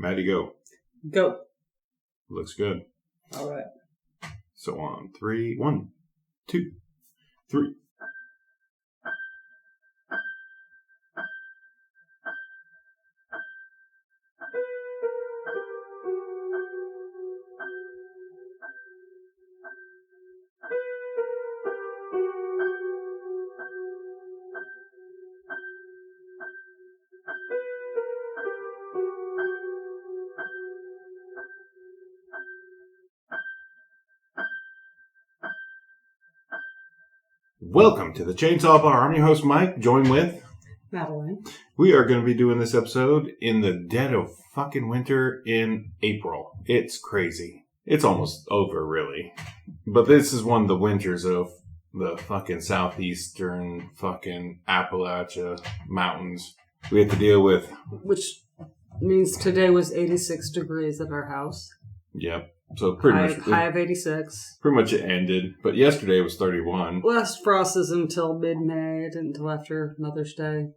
Maddie, go. Go. Looks good. All right. So on 3, 1, 2, 3. Welcome to the Chainsaw Bar. I'm your host, Mike, joined with Madeline. We are going to be doing this episode in the dead of fucking winter in April. It's crazy. It's almost over, really. But this is one of the winters of the fucking southeastern fucking Appalachia mountains. We have to deal with... Which means today was 86 degrees at our house. Yep. So pretty much... High of 86. Pretty much it ended. But yesterday was 31. Last frost is until mid-May, until after Mother's Day.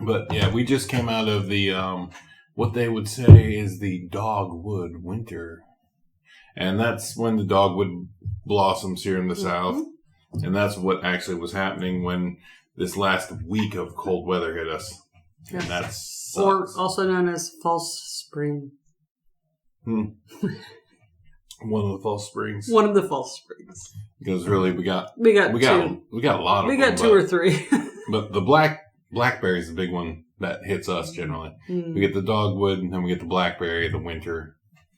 But yeah, we just came out of the, what they would say is the dogwood winter. And that's when the dogwood blossoms here in the south. And that's what actually was happening when this last week of cold weather hit us. Yes. And that's Or also known as false spring. One of the false springs. One of the false springs. Because really we got two. a lot of them. We got two or three. But the blackberry is the big one that hits us generally. We get the dogwood, and then we get the blackberry, the winter.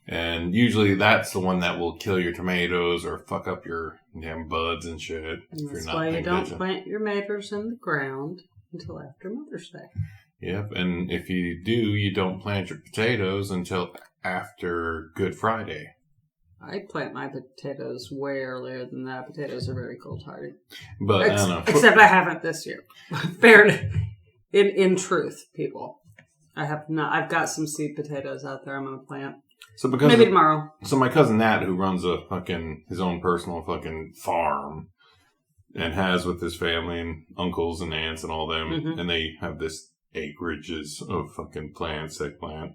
And usually that's the one that will kill your tomatoes or fuck up your damn buds and shit. That's why you don't plant your tomatoes in the ground until after Mother's Day. Yep, and if you do, you don't plant your potatoes until after Good Friday. I plant my potatoes way earlier than that. Potatoes are very cold hardy. But I don't know. Except I haven't this year. Fair in truth, people. I have not. I've got some seed potatoes out there I'm going to plant. So because maybe tomorrow. So my cousin Nat, who runs his own personal fucking farm and has with his family and uncles and aunts and all them, and they have this acreages of fucking plants they plant.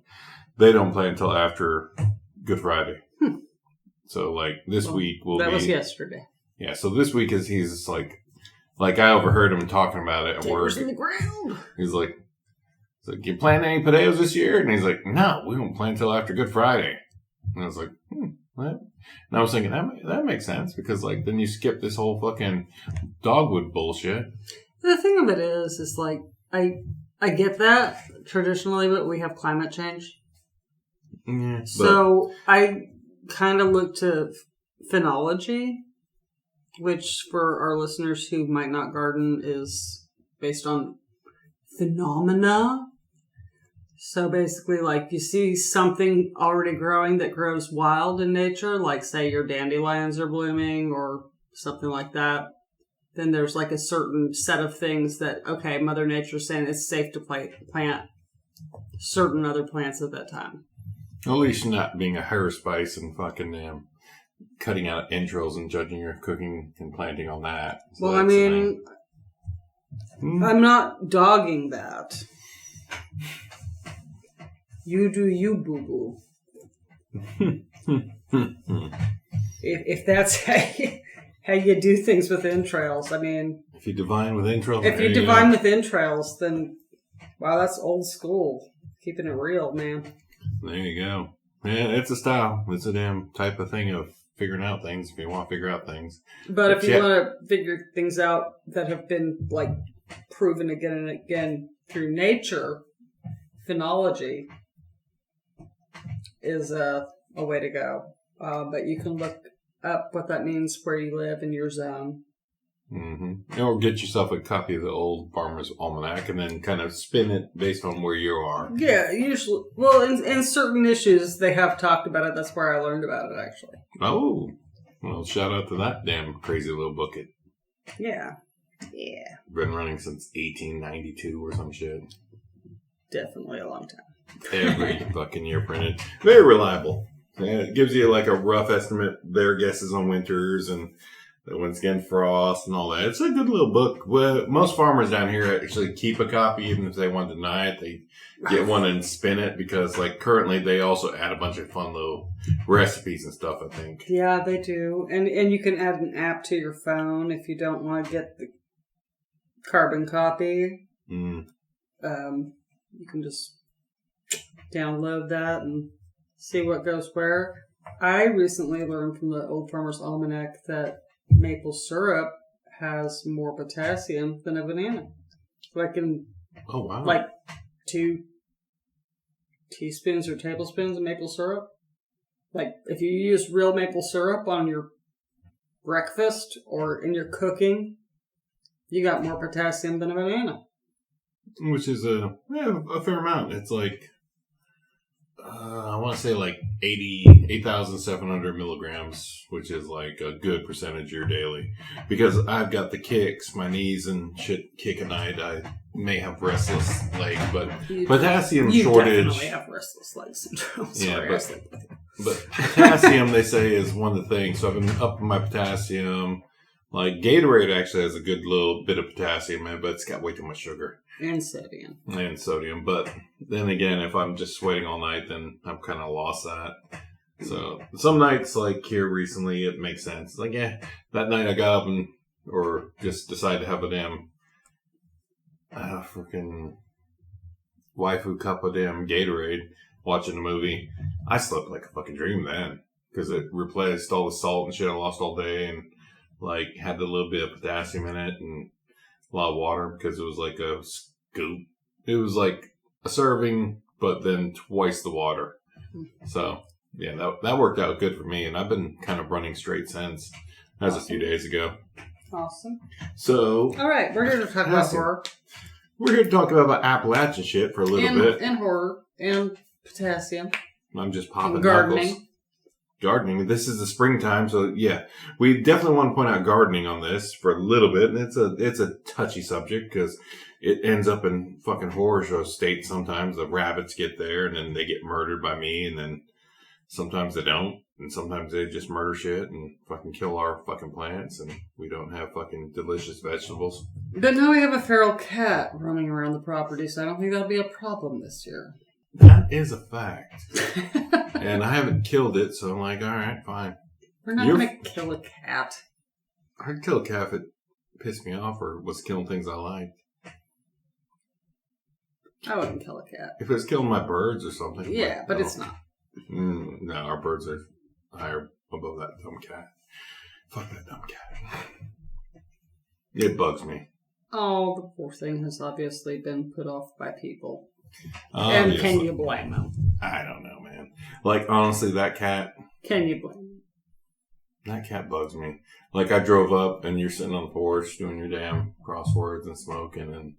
They don't plant until after Good Friday. So, like, this week will be... That was yesterday. Yeah, so this week he's like I overheard him talking about it at work. In the ground. He's like, you plant any potatoes this year? And he's like, no, we won't plant until after Good Friday. And I was like, what? And I was thinking, that makes sense, because, like, then you skip this whole fucking dogwood bullshit. The thing of it is like, I get that traditionally, but we have climate change. Yeah, so I kind of look to phenology, which for our listeners who might not garden is based on phenomena. So basically, like, you see something already growing that grows wild in nature, like say your dandelions are blooming or something like that. Then there's like a certain set of things that, okay, Mother Nature's saying it's safe to plant certain other plants at that time. At least not being a hairspice and fucking cutting out entrails and judging your cooking and planting on that. So well, I mean, I'm not dogging that. You do you, boo-boo. if that's how you do things with entrails, I mean... If you divine with entrails... If you divine with entrails, then... Wow, that's old school. Keeping it real, man. There you go. Yeah, it's a style. It's a damn type of thing of figuring out things if you want to figure out things. But if you want to figure things out that have been, like, proven again and again through nature, phenology is a way to go. But you can look up what that means where you live in your zone. Or get yourself a copy of the old Farmer's Almanac and then kind of spin it based on where you are. Yeah, usually. Well, in certain issues, they have talked about it. That's where I learned about it, actually. Oh. Well, shout out to that damn crazy little booklet. Yeah. Yeah. Been running since 1892 or some shit. Definitely a long time. Every fucking year printed. Very reliable. Yeah, it gives you like a rough estimate, their guesses on winters and When it's getting frost and all that. It's a good little book. Well, most farmers down here actually keep a copy, even if they want to deny it. They get one and spin it because, like, currently they also add a bunch of fun little recipes and stuff, I think. Yeah, they do. And you can add an app to your phone if you don't want to get the carbon copy. You can just download that and see what goes where. I recently learned from the Old Farmer's Almanac that maple syrup has more potassium than a banana. Like in, like 2 teaspoons or tablespoons of maple syrup. Like if you use real maple syrup on your breakfast or in your cooking, you got more potassium than a banana. Which is a fair amount. It's like, I want to say like 8,700 milligrams, which is like a good percentage of your daily. Because I've got the kicks, my knees and shit kick at night. I may have restless legs, but potassium shortage. You definitely have restless leg syndrome. Sorry, but potassium, they say, is one of the things. So I've been upping my potassium. Like Gatorade actually has a good little bit of potassium in it, but it's got way too much sugar. And sodium. But then again, if I'm just sweating all night, then I've kind of lost that. So some nights, like here recently, it makes sense. Like, yeah, that night I got up or just decided to have a damn freaking waifu cup of damn Gatorade watching the movie. I slept like a fucking dream then because it replaced all the salt and shit I lost all day and like had a little bit of potassium in it and a lot of water because it was like a scoop. It was like a serving, but then twice the water. So, yeah, that worked out good for me. And I've been kind of running straight since. That was a few days ago. Awesome. So. All right, we're here to talk about horror. We're here to talk about Appalachian shit for a little bit. And horror. And potassium. I'm just popping and gardening. Knuckles. Gardening. This is the springtime, so yeah, we definitely want to point out gardening on this for a little bit. And it's a touchy subject because it ends up in fucking horror show state. Sometimes the rabbits get there and then they get murdered by me, and then sometimes they don't, and sometimes they just murder shit and fucking kill our fucking plants, and we don't have fucking delicious vegetables. But now we have a feral cat running around the property, so I don't think that'll be a problem this year. That is a fact. And I haven't killed it, so I'm like, all right, fine. We're not going to kill a cat. I'd kill a cat if it pissed me off or was killing things I liked. I wouldn't kill a cat. If it was killing my birds or something. Yeah, but it's not. No, our birds are higher above that dumb cat. Fuck that dumb cat. It bugs me. Oh, the poor thing has obviously been put off by people. And can you blame them? I don't know, man. Like, honestly, that cat... Can you blame them? That cat bugs me. Like, I drove up, and you're sitting on the porch doing your damn crosswords and smoking, and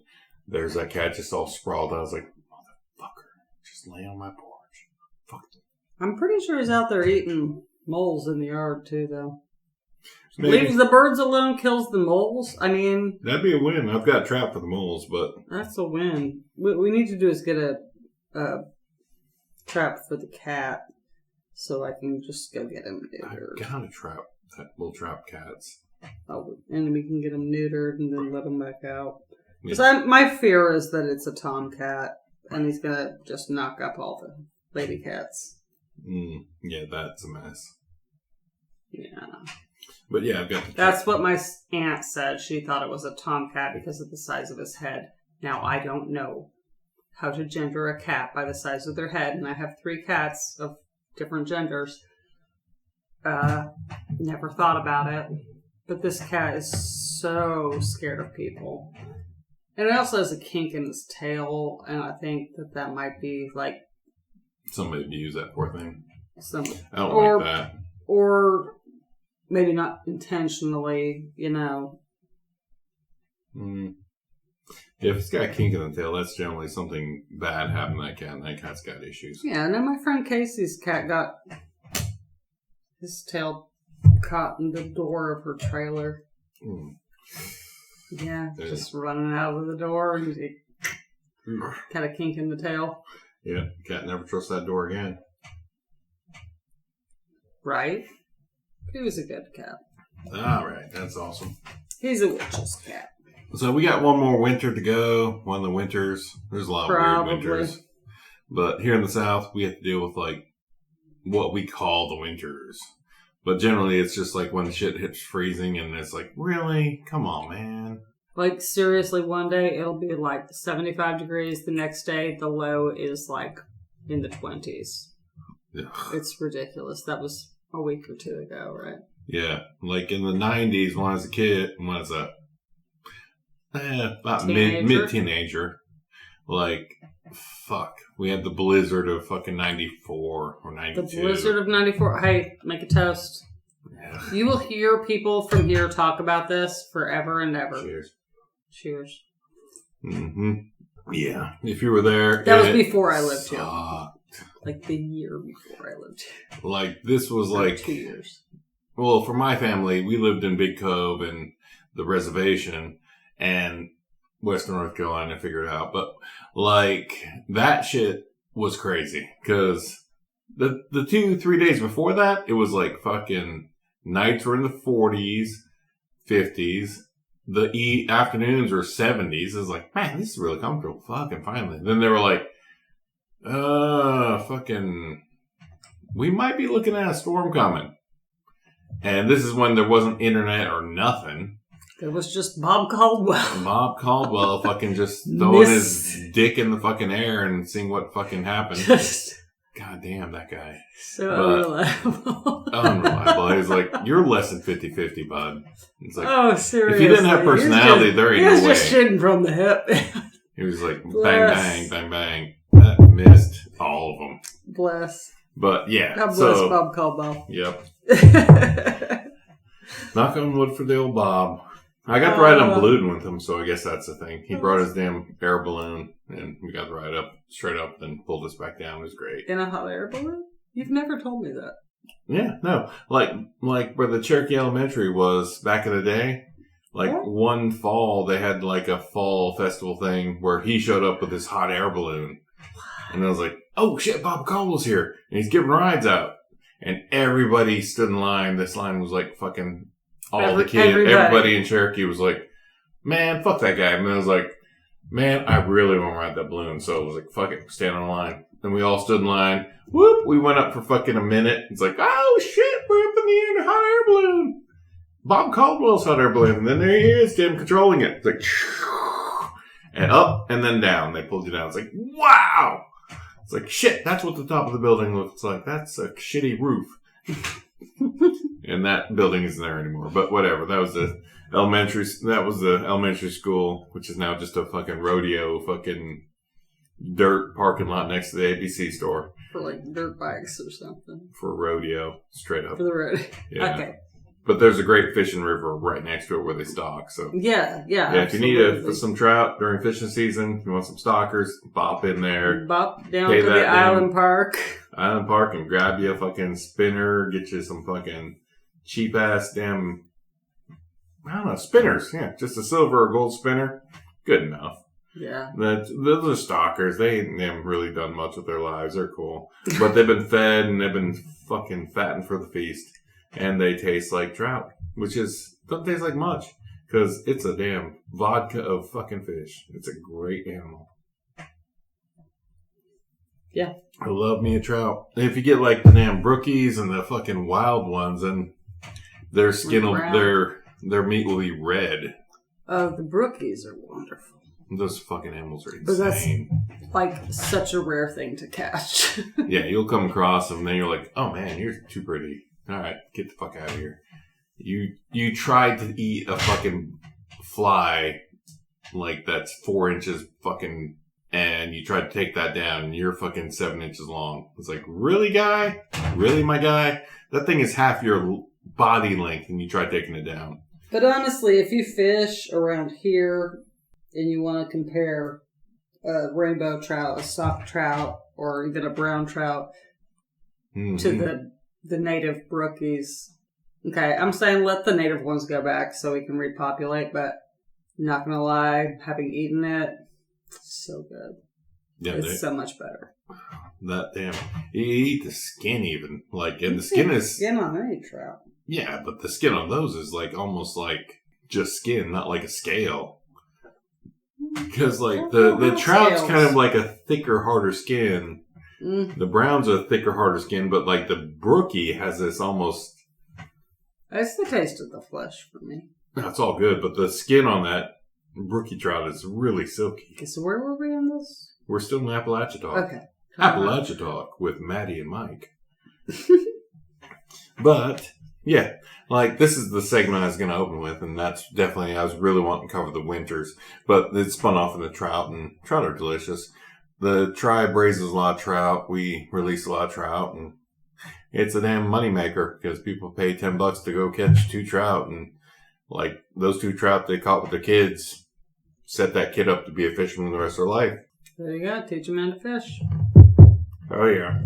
there's that cat just all sprawled. I was like, motherfucker, just lay on my porch. Fuck it. I'm pretty sure he's out there eating moles in the yard, too, though. Maybe. Leaves the birds alone, kills the moles. I mean... That'd be a win. I've got a trap for the moles, but... That's a win. What we need to do is get a trap for the cat so I can just go get him neutered. I gotta trap that. We'll trap cats. Oh, and we can get him neutered and then let him back out. Because my fear is that it's a tomcat and he's gonna just knock up all the baby cats. Yeah, that's a mess. Yeah. But yeah, I've got the That's what my aunt said. She thought it was a tomcat because of the size of his head. Now, I don't know how to gender a cat by the size of their head, and I have 3 cats of different genders. Never thought about it. But this cat is so scared of people. And it also has a kink in his tail, and I think that might be like... Somebody abuse that poor thing. I don't like that. Or... Maybe not intentionally, you know. If it's got a kink in the tail, that's generally something bad happened to that cat, and that cat's got issues. Yeah, and then my friend Casey's cat got his tail caught in the door of her trailer. Yeah, just running out of the door, and he had a kink in the tail. Yeah, cat never trusts that door again. Right? He was a good cat. All right, that's awesome. He's a witch's cat. So we got one more winter to go. One of the winters. There's a lot of weird winters. But here in the South, we have to deal with like what we call the winters. But generally, it's just like when shit hits freezing and it's like, really? Come on, man. Like, seriously, one day it'll be like 75 degrees. The next day, the low is like in the 20s. Ugh. It's ridiculous. That was a week or two ago, right? Yeah. Like in the 90s when I was a kid, when I was about mid-teenager, like, fuck. We had the blizzard of fucking 94 or 92. The blizzard of 94. Hey, make a toast. Yeah. You will hear people from here talk about this forever and ever. Cheers. Cheers. Mm-hmm. Yeah. If you were there. That was before I lived here. Like the year before I lived here. Like, this was like 2 years. Well, for my family, we lived in Big Cove and the reservation and Western North Carolina, figure it out. But, like, that shit was crazy. Because the 2-3 days before that, it was like fucking nights were in the 40s, 50s. The afternoons were 70s. It was like, man, this is really comfortable. Fucking finally. Then they were like, fucking, we might be looking at a storm coming. And this is when there wasn't internet or nothing. There was just Bob Caldwell. Bob Caldwell fucking just throwing his dick in the fucking air and seeing what fucking happened. God damn, that guy. So unreliable. Unreliable. He was like, you're less than 50-50, bud. It's like, oh, seriously. If you didn't have personality, there ain't no way. He was just shitting from the hip. He was like, bang, bang, bang, bang. That missed all of them. Bless. But yeah. God bless Bob Caldwell. Yep. Knock on wood for the old Bob. I got to ride on balloon with him, so I guess that's the thing. He brought his damn air balloon, and we got to ride up, straight up, and pulled us back down. It was great. In a hot air balloon? You've never told me that. Yeah, no. Like where the Cherokee Elementary was back in the day. Like, one fall, they had like a fall festival thing where he showed up with his hot air balloon. And I was like, oh shit, Bob Caldwell's here. And he's giving rides out. And everybody stood in line. This line was like fucking all the kids. Everybody in Cherokee was like, man, fuck that guy. And I was like, man, I really want to ride that balloon. So I was like, fuck it, stand in line. And we all stood in line. Whoop, we went up for fucking a minute. It's like, oh shit, we're up in the air in a hot air balloon. Bob Caldwell's hot air balloon. And then there he is, damn controlling it. It's like, and up and then down. They pulled you down. It's like, wow. It's like, shit, that's what the top of the building looks like. That's a shitty roof. And that building isn't there anymore. But whatever. That was the elementary school, which is now just a fucking rodeo, fucking dirt parking lot next to the ABC store. For like dirt bikes or something. For rodeo, straight up. For the rodeo. Yeah. Okay. But there's a great fishing river right next to it where they stock. So yeah. If you need some trout during fishing season, you want some stockers, bop in there. Bop down to the Island Park. Island Park and grab you a fucking spinner, get you some fucking cheap ass damn, I don't know, spinners. Yeah, just a silver or gold spinner. Good enough. Yeah. Those are stalkers. They haven't really done much with their lives. They're cool. But they've been fed and they've been fucking fattened for the feast. And they taste like trout, which don't taste like much. Because it's a damn vodka of fucking fish. It's a great animal. Yeah. I love me a trout. If you get like the damn brookies and the fucking wild ones, and their skin their meat will be red. Oh, the brookies are wonderful. Those fucking animals are insane. But that's like such a rare thing to catch. Yeah, you'll come across them and then you're like, oh man, you're too pretty. All right, get the fuck out of here. You tried to eat a fucking fly like that's 4 inches fucking, and you tried to take that down and you're fucking 7 inches long. It's like, really, guy? Really, my guy? That thing is half your body length and you try taking it down. But honestly, if you fish around here and you want to compare a rainbow trout, a soft trout, or even a brown trout to the native brookies. Okay, I'm saying let the native ones go back so we can repopulate, but not gonna lie, having eaten it, it's so good. Yeah, it's so much better. That damn, you eat the skin even, like, and the skin is skin on any trout. Yeah, but the skin on those is like almost like just skin, not like a scale. Because like the trout's kind of like a thicker, harder skin. The brown's a thicker, harder skin, but like the brookie has this almost... It's the taste of the flesh for me. That's all good, but the skin on that brookie trout is really silky. Okay, so where were we on this? We're still in Appalachia Talk. Okay. Appalachia Talk with Maddie and Mike. But, yeah, like this is the segment I was going to open with, and that's definitely, I was really wanting to cover the winters, but it spun off into trout, and trout are delicious. The tribe raises a lot of trout. We release a lot of trout, and it's a damn moneymaker because people pay $10 to go catch 2 trout, and like those 2 trout they caught with their kids set that kid up to be a fisherman the rest of their life. There you go. Teach a man to fish. Oh yeah.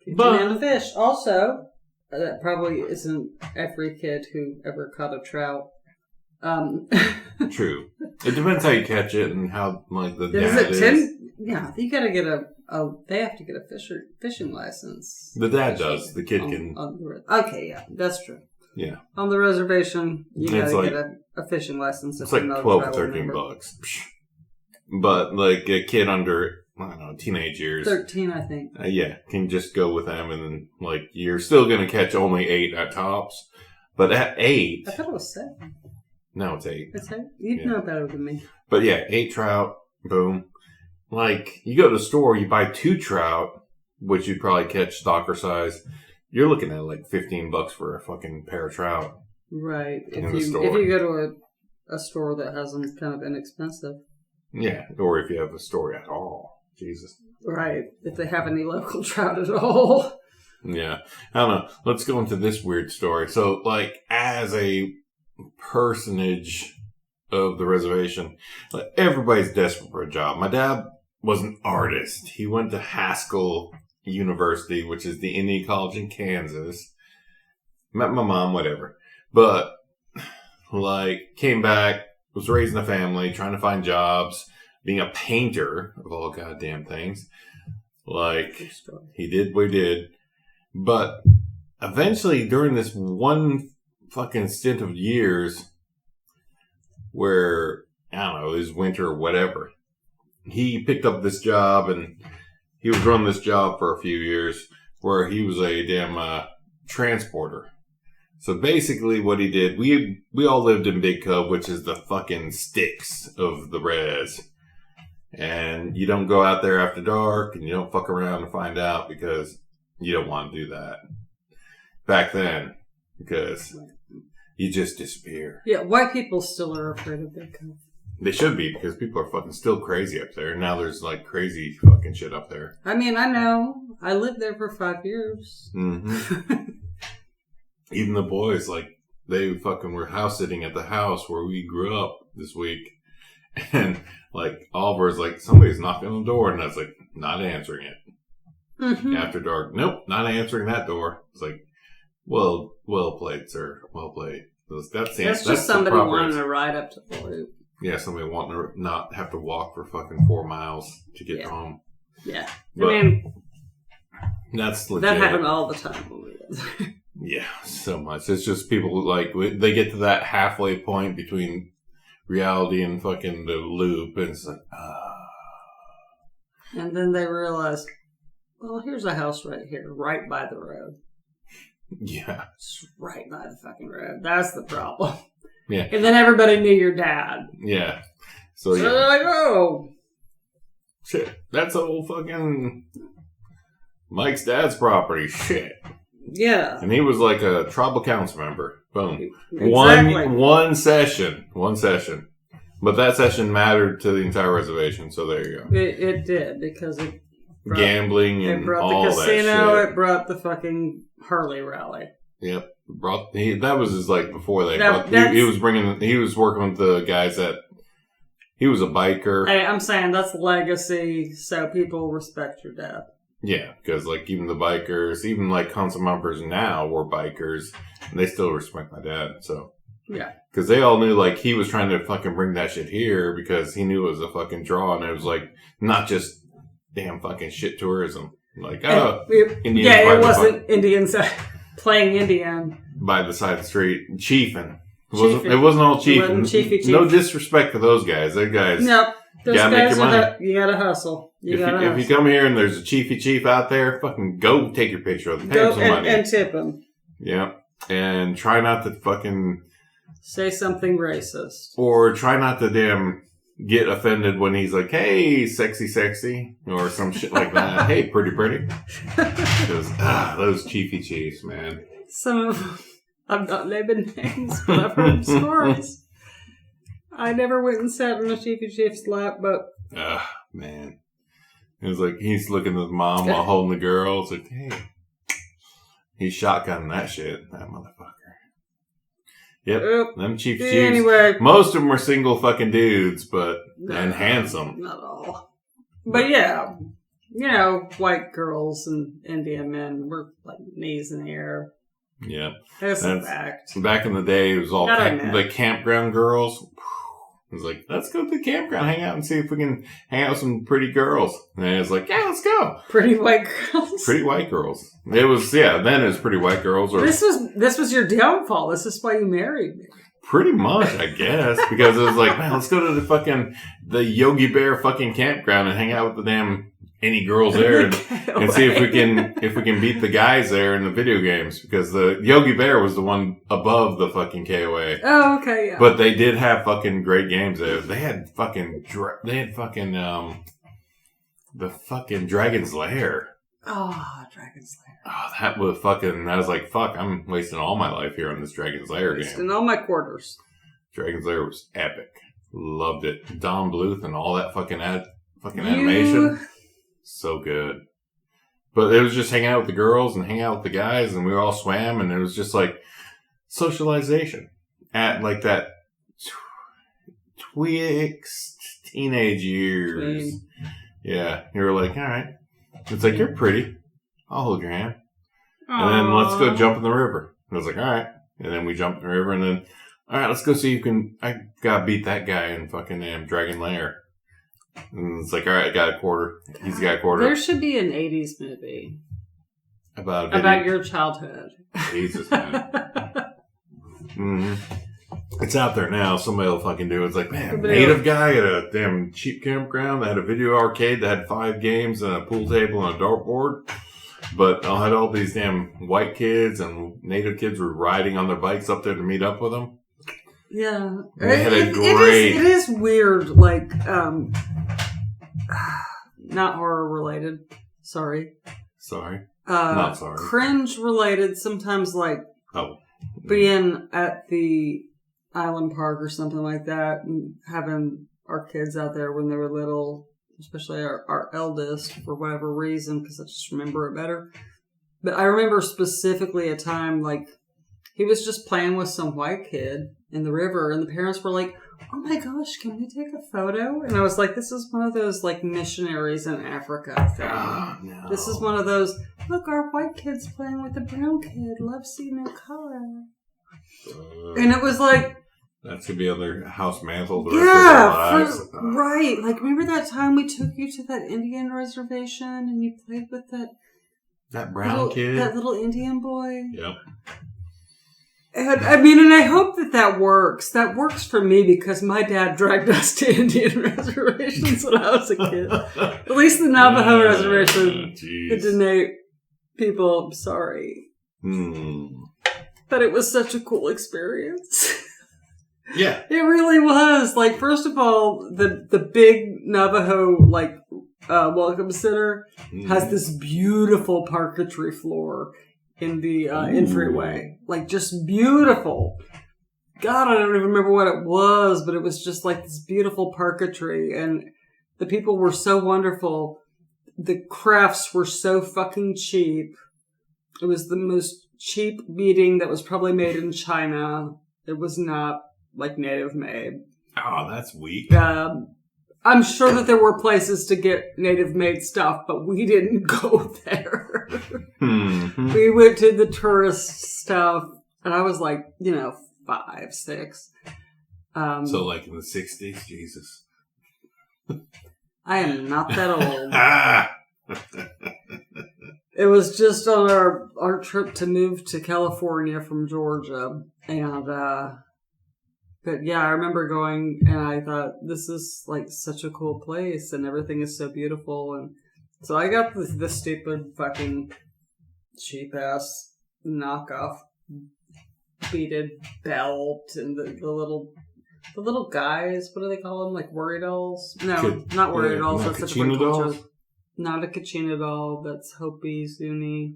Teach a man to fish. Also, that probably isn't every kid who ever caught a trout. True. It depends how you catch it and how like the dad is. It 10? is. Yeah, you gotta get they have to get a fishing license. The dad does. The kid can. Okay, yeah, that's true. Yeah. On the reservation, you gotta get a fishing license. It's like $12 or $13. But like a kid under, I don't know, teenage years. 13, I think. Yeah, can just go with them, and then like you're still gonna catch only 8 at tops. But at 8, I thought it was 7. No, it's 8. It's 8? You know better than me. But yeah, 8 trout, boom. Like, you go to the store, you buy 2 trout, which you'd probably catch stalker size. You're looking at like $15 for a fucking pair of trout. Right. If you go to a store that has them kind of inexpensive. Yeah, or if you have a store at all. Jesus. Right. If they have any local trout at all. Yeah. I don't know. Let's go into this weird story. So, like, as a personage of the reservation, like, everybody's desperate for a job. My dad was an artist. He went to Haskell University, which is the Indian College in Kansas. Met my mom, whatever. But, like, came back, was raising a family, trying to find jobs, being a painter of all goddamn things. Like, he did what he did. But eventually, during this one fucking stint of years where, I don't know, it was winter or whatever, he picked up this job, and he was running this job for a few years where he was a damn transporter. So basically what he did, we all lived in Big Cove, which is the fucking sticks of the res. And you don't go out there after dark, and you don't fuck around to find out because you don't want to do that. Back then, because you just disappear. Yeah, white people still are afraid of Big Cove. They should be, because people are fucking still crazy up there. Now there's like crazy fucking shit up there. I mean, I know. I lived there for 5 years. Mm-hmm. Even the boys, like, they fucking were house sitting at the house where we grew up this week. And, like, Oliver's like, somebody's knocking on the door. And I was like, not answering it. Mm-hmm. After dark, nope, not answering that door. It's like, well played, sir. Well played. That's just somebody wanting to ride up to the loop. Yeah, somebody wanting to not have to walk for fucking 4 miles to get home. Yeah. But I mean, that's legit. That happened all the time when we lived there. Yeah, so much. It's just people, like, they get to that halfway point between reality and fucking the loop, and it's like, And then they realize, well, here's a house right here, right by the road. Yeah. It's right by the fucking road. That's the problem. Yeah. And then everybody knew your dad. Yeah. So they're like, oh. Shit. That's old fucking Mike's dad's property. Shit. Yeah. And he was like a tribal council member. Boom. Exactly. One session. But that session mattered to the entire reservation, so there you go. It did, because it brought, gambling and all that shit. It brought the casino, it brought the fucking Harley rally. Yep. That was his, like, before they... He was working with the guys that... He was a biker. Hey, I'm saying that's legacy, so people respect your dad. Yeah, because, like, even the bikers, even, like, council members now were bikers, and they still respect my dad, so... Yeah. Because they all knew, like, he was trying to fucking bring that shit here because he knew it was a fucking draw, and it was, like, not just damn fucking shit tourism. Like, Indians... Yeah, it wasn't Indians playing Indian by the side of the street, chiefing. It wasn't all chiefing. No disrespect to those guys. Those guys. No, those gotta guys make your money. You gotta hustle. If you come here and there's a chief out there, fucking go take your picture of them. Pay him some money. And tip him. Yeah. And try not to fucking... say something racist. Or try not to damn get offended when he's like, hey, sexy, or some shit like that. Hey, pretty. Because, those chiefs, man. Some of them, I'm not naming names, but I've heard stories. I never went and sat on a chief's lap, but... man. It was like, he's looking at the mom while holding the girl. It's like, hey. He's shotgunning that shit, that motherfucker. Yep, them chiefs. Anyway. Most of them are single fucking dudes, and handsome. Not all. But yeah, white girls and Indian men were like knees in the air. Yeah. That's a fact. Back in the day, it was all like campground girls. It was like, let's go to the campground, hang out and see if we can hang out with some pretty girls. And it was like, yeah, let's go. Pretty white girls. Pretty white girls. It was, then it was pretty white girls. Or this was your downfall. This is why you married me. Pretty much, I guess. Because it was like, man, let's go to the Yogi Bear fucking campground and hang out with the damn any girls there and see if we can beat the guys there in the video games, because the Yogi Bear was the one above the fucking KOA. Oh, okay, yeah. But they did have fucking great games there. They had fucking the fucking Dragon's Lair. Oh, Dragon's Lair. Oh, that was fucking... I was like, fuck, I'm wasting all my life here on this Dragon's Lair game. Wasting all my quarters. Dragon's Lair was epic. Loved it. Don Bluth and all that fucking animation. So good. But it was just hanging out with the girls and hanging out with the guys, and we all swam, and it was just like socialization at like that twixt teenage years. Yeah. You were like, all right. It's like, you're pretty. I'll hold your hand. Aww. And then let's go jump in the river. And I was like, all right. And then we jumped in the river, and then, all right, let's go see I gotta beat that guy in fucking Dragon Lair. And it's like, all right, I got a quarter. He's got a quarter. There should be an 80s movie. About your childhood. Jesus, man. Mm-hmm. It's out there now. Somebody will fucking do it. It's like, man, native guy at a damn cheap campground that had a video arcade that had 5 games and a pool table and a dartboard. But I had all these damn white kids and native kids were riding on their bikes up there to meet up with them. Yeah. They had a great... It is weird, like, not horror related. Sorry. Not sorry. Cringe related, sometimes like being at the island park or something like that and having our kids out there when they were little, especially our eldest for whatever reason, because I just remember it better. But I remember specifically a time like he was just playing with some white kid in the river, and the parents were like, oh my gosh, can we take a photo? And I was like, this is one of those like missionaries in Africa thing. Oh, no. This is one of those, look, our white kid's playing with the brown kid. Love seeing their color. And it was like... That's going to be on their house mantle the rest of their lives. Right. Like, remember that time we took you to that Indian reservation and you played with that brown kid? That little Indian boy? Yep. And I hope that works. That works for me because my dad dragged us to Indian reservations when I was a kid. At least the Navajo reservation. The Dene people, I'm sorry. But it was such a cool experience. Yeah. It really was. Like, first of all, the big Navajo, like, welcome center has this beautiful parquetry floor in the entryway. Like, just beautiful. God, I don't even remember what it was, but it was just like this beautiful parquetry, and the people were so wonderful. The crafts were so fucking cheap. It was the most cheap beading that was probably made in China. It was not, like, native made. Oh, that's weak. I'm sure that there were places to get native made stuff, but we didn't go there. Mm-hmm. We went to the tourist stuff, and I was like, 5, 6. So like in the 60s, Jesus. I am not that old. It was just on our trip to move to California from Georgia. And, but yeah, I remember going and I thought, this is like such a cool place and everything is so beautiful. And so I got this stupid fucking cheap ass knockoff beaded belt and the little guys, what do they call them? Like worry dolls? No, not worry dolls. That's a different culture. Not a Kachina doll. That's Hopi, Zuni.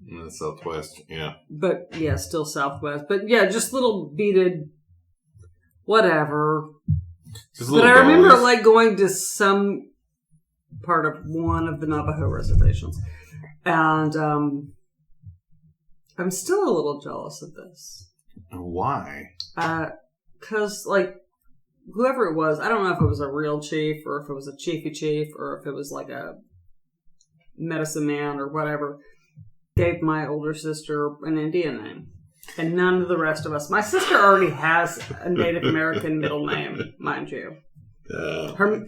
In the Southwest, yeah. But yeah, still Southwest. But yeah, just little beaded, whatever. But I remember like going to some part of one of the Navajo reservations, and I'm still a little jealous of this. Why? Because like whoever it was, I don't know if it was a real chief or if it was a chiefy chief or if it was like a medicine man or whatever, gave my older sister an Indian name. And none of the rest of us. My sister already has a Native American middle name, mind you. Her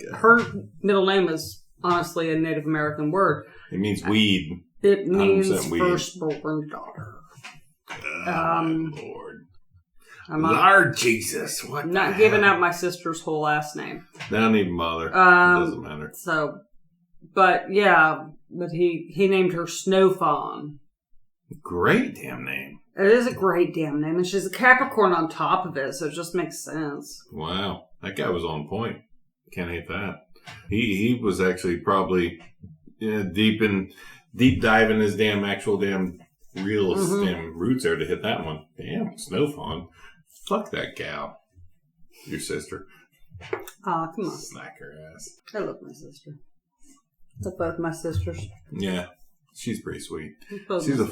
middle name is honestly a Native American word. It means weed. It means firstborn daughter. Lord. Lord Jesus. What? I'm not giving out my sister's whole last name. They don't even bother. It doesn't matter. So, but yeah, but he named her Snow Fawn. Great damn name. It is a great damn name. And she's a Capricorn on top of it, so it just makes sense. Wow. That guy was on point. Can't hate that. He was actually probably deep diving his damn real damn roots there to hit that one. Damn, Snow Fawn. Fuck that gal. Your sister. Aw, come on. Slack her ass. I love my sister. I love both my sisters. Yeah. She's pretty sweet. She's a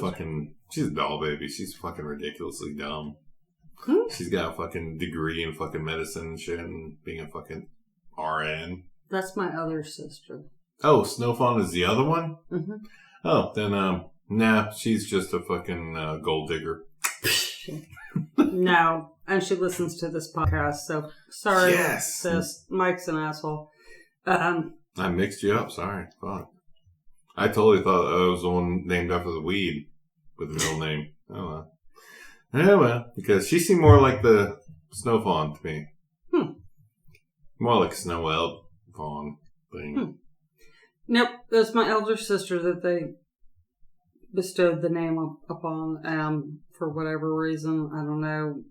doll baby. She's fucking ridiculously dumb. She's got a fucking degree in fucking medicine and shit and being a fucking RN. That's my other sister. Oh, Snow Fawn is the other one? Mm-hmm. Oh, then, nah, she's just a fucking gold digger. No. And she listens to this podcast, so sorry, yes. sis. Mike's an asshole. I mixed you up. Sorry. Fuck. I totally thought I was the one named after the weed with the middle name. Oh, well. Yeah, well, because she seemed more like the Snow Fawn to me. More like a Snow Elk Fawn thing. Nope. It was my elder sister that they bestowed the name upon, for whatever reason. I don't know.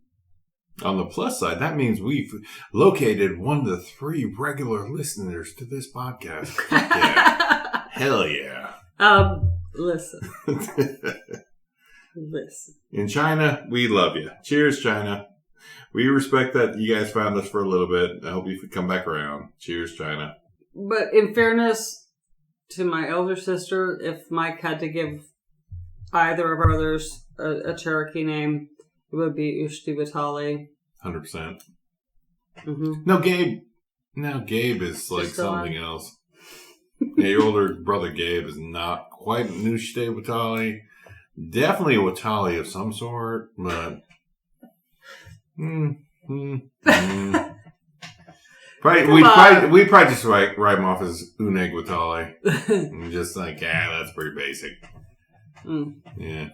On the plus side, that means we've located one of the 3 regular listeners to this podcast. Yeah. Hell yeah. Listen. Listen. In China, we love you. Cheers, China. We respect that you guys found us for a little bit. I hope you could come back around. Cheers, China. But in fairness to my elder sister, if Mike had to give either of our brothers a Cherokee name, it would be Ushti Vitali. 100%. Mm-hmm. No, Gabe is like something else. Yeah, your older brother Gabe is not quite an Ushti Vitali. Definitely a Watali of some sort, but... Probably, we probably just write him off as Uneg Watali. And just like, that's pretty basic. Yeah.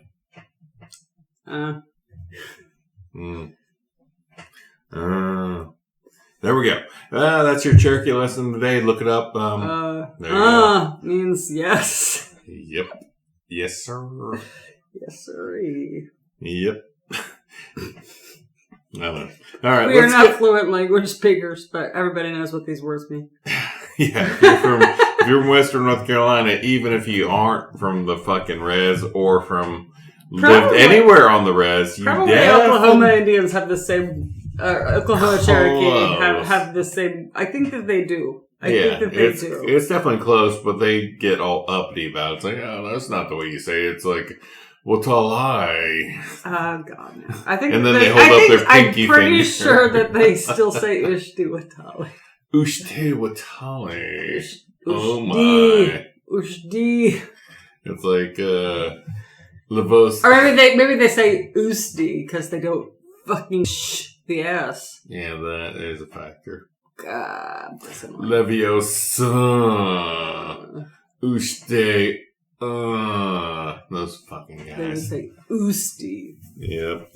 There we go. That's your Cherokee lesson today. Look it up. There you go. Means yes. Yep. Yes, sir. Yes, sirree. Yep. All right. We are not fluent language speakers, but everybody knows what these words mean. Yeah. If you're from Western North Carolina, even if you aren't from the fucking res or from lived anywhere on the res, you probably Oklahoma Indians have the same. Oklahoma Cherokee have the same. I think that they do. I think that they do. It's definitely close, but they get all uppity about it. It's like, oh, that's not the way you say it. It's like, Watali. Oh, God, no. I think and then they hold up their pinky finger. I'm pretty sure that they still say Ushti Watali. Ushti Watali. Oh, my. Ushti. It's like, Lavos. Or maybe they say Usti because they don't fucking the S. Yeah, that is a factor. God. Leviosa. Ushti Those fucking guys. They would say oosty. Yep.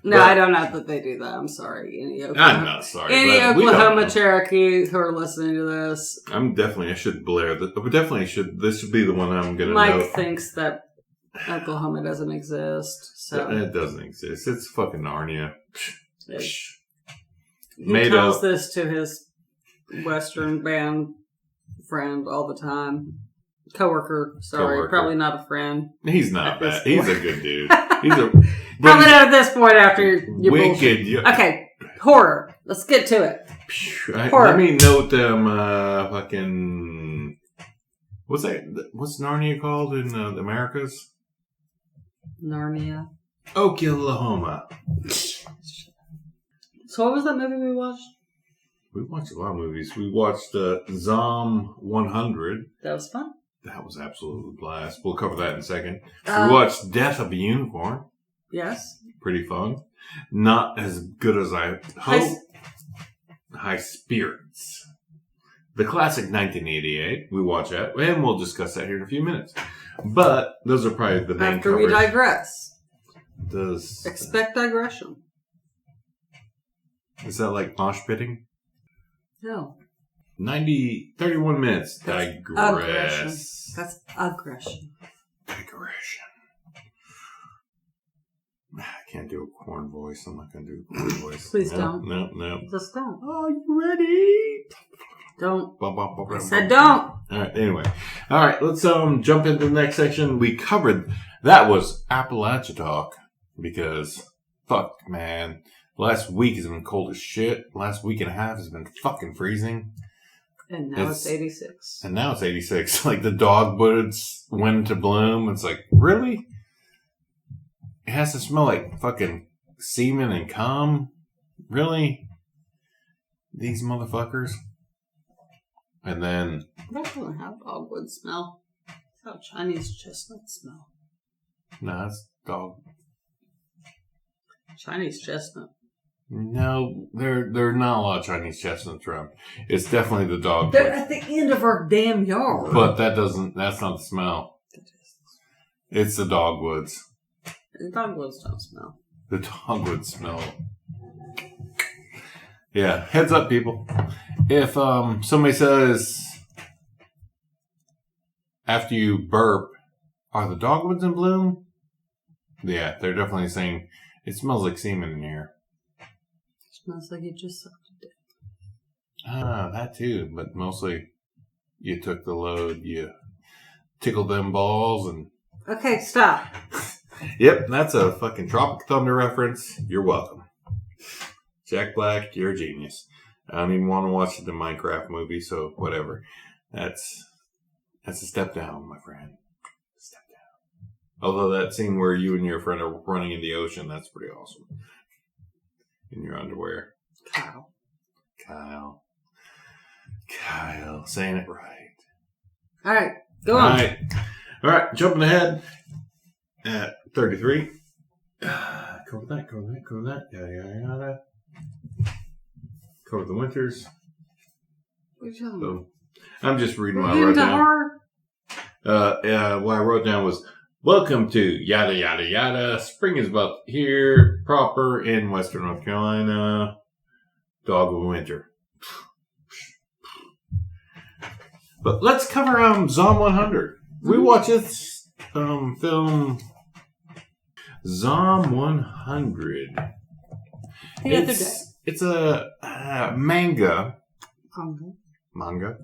No, I don't know that they do that. I'm sorry. I'm not sorry. Any Oklahoma Cherokee who are listening to this. I should blare this. This should be the one I'm going to Mike note. thinks that Oklahoma doesn't exist. So It doesn't exist. It's fucking Narnia. He tells this to his Western band friend all the time. Coworker, probably not a friend. He's not bad. He's a good dude. He's probably not at this point after you wicked. Okay, horror. Let's get to it. Let me note them. Fucking. What's that? What's Narnia called in the Americas? Narnia. Oklahoma. So what was that movie we watched? We watched a lot of movies. We watched Zom 100. That was fun. That was absolutely a blast. We'll cover that in a second. We watched Death of a Unicorn. Yes. Pretty fun. Not as good as I hope. High Spirits. The classic 1988. We watch that. And we'll discuss that here in a few minutes. But those are probably the main After we digress. Expect digression. Is that like mosh pitting? No. 31 minutes. Digress. Aggression. That's aggression. Digression. I can't do a corn voice. I'm not going to do a corn voice. Please don't. No. Just don't. Are you ready? Don't. I said don't. All right. Anyway. All right. Let's jump into the next section. We covered that was Appalachia Talk because fuck, man. Last week has been cold as shit. Last week and a half has been fucking freezing. And now it's 86. And now it's 86. Like the dogwoods went to bloom. It's like, really? It has to smell like fucking semen and cum? Really? These motherfuckers? And then... That doesn't have dogwood smell. It's how Chinese chestnuts smell. No, it's dog. Chinese chestnut. No, there are not a lot of Chinese chestnuts around. It's definitely the dogwood. They're at the end of our damn yard. But that's not the smell. It's the dogwoods. The dogwoods don't smell. The dogwoods smell. Yeah, heads up, people. If somebody says after you burp, are the dogwoods in bloom? Yeah, they're definitely saying it smells like semen in here. Smells like you just sucked a dick. That too, but mostly you took the load, you tickled them balls and... Okay, stop. Yep, that's a fucking Tropic Thunder reference. You're welcome. Jack Black, you're a genius. I don't even want to watch the Minecraft movie, so whatever. That's a step down, my friend. Step down. Although that scene where you and your friend are running in the ocean, that's pretty awesome. In your underwear. Kyle. Saying it right. All right. Go on. All right. Jumping ahead at 33. Cover that. Yada. Cover the winters. What are you talking about? I'm just reading what I wrote down. What I wrote down was, welcome to yada yada yada. Spring is about here, proper in Western North Carolina. Dog of winter. But let's cover Zom 100. We watched this film Zom 100. The other day. It's a manga. Manga.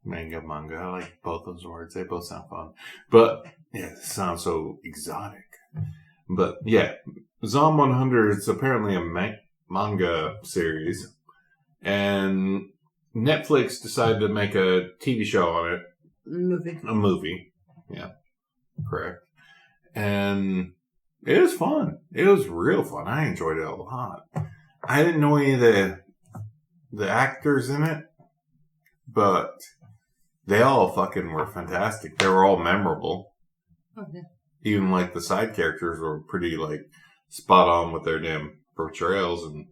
I like both those words. They both sound fun. But, yeah, it sounds so exotic. But, yeah, Zom 100 is apparently a manga series. And Netflix decided to make a TV show on it. A movie. Yeah, correct. And it was fun. It was real fun. I enjoyed it a lot. I didn't know any of the actors in it, but they all fucking were fantastic. They were all memorable. Okay. Even like the side characters were pretty like spot on with their damn portrayals and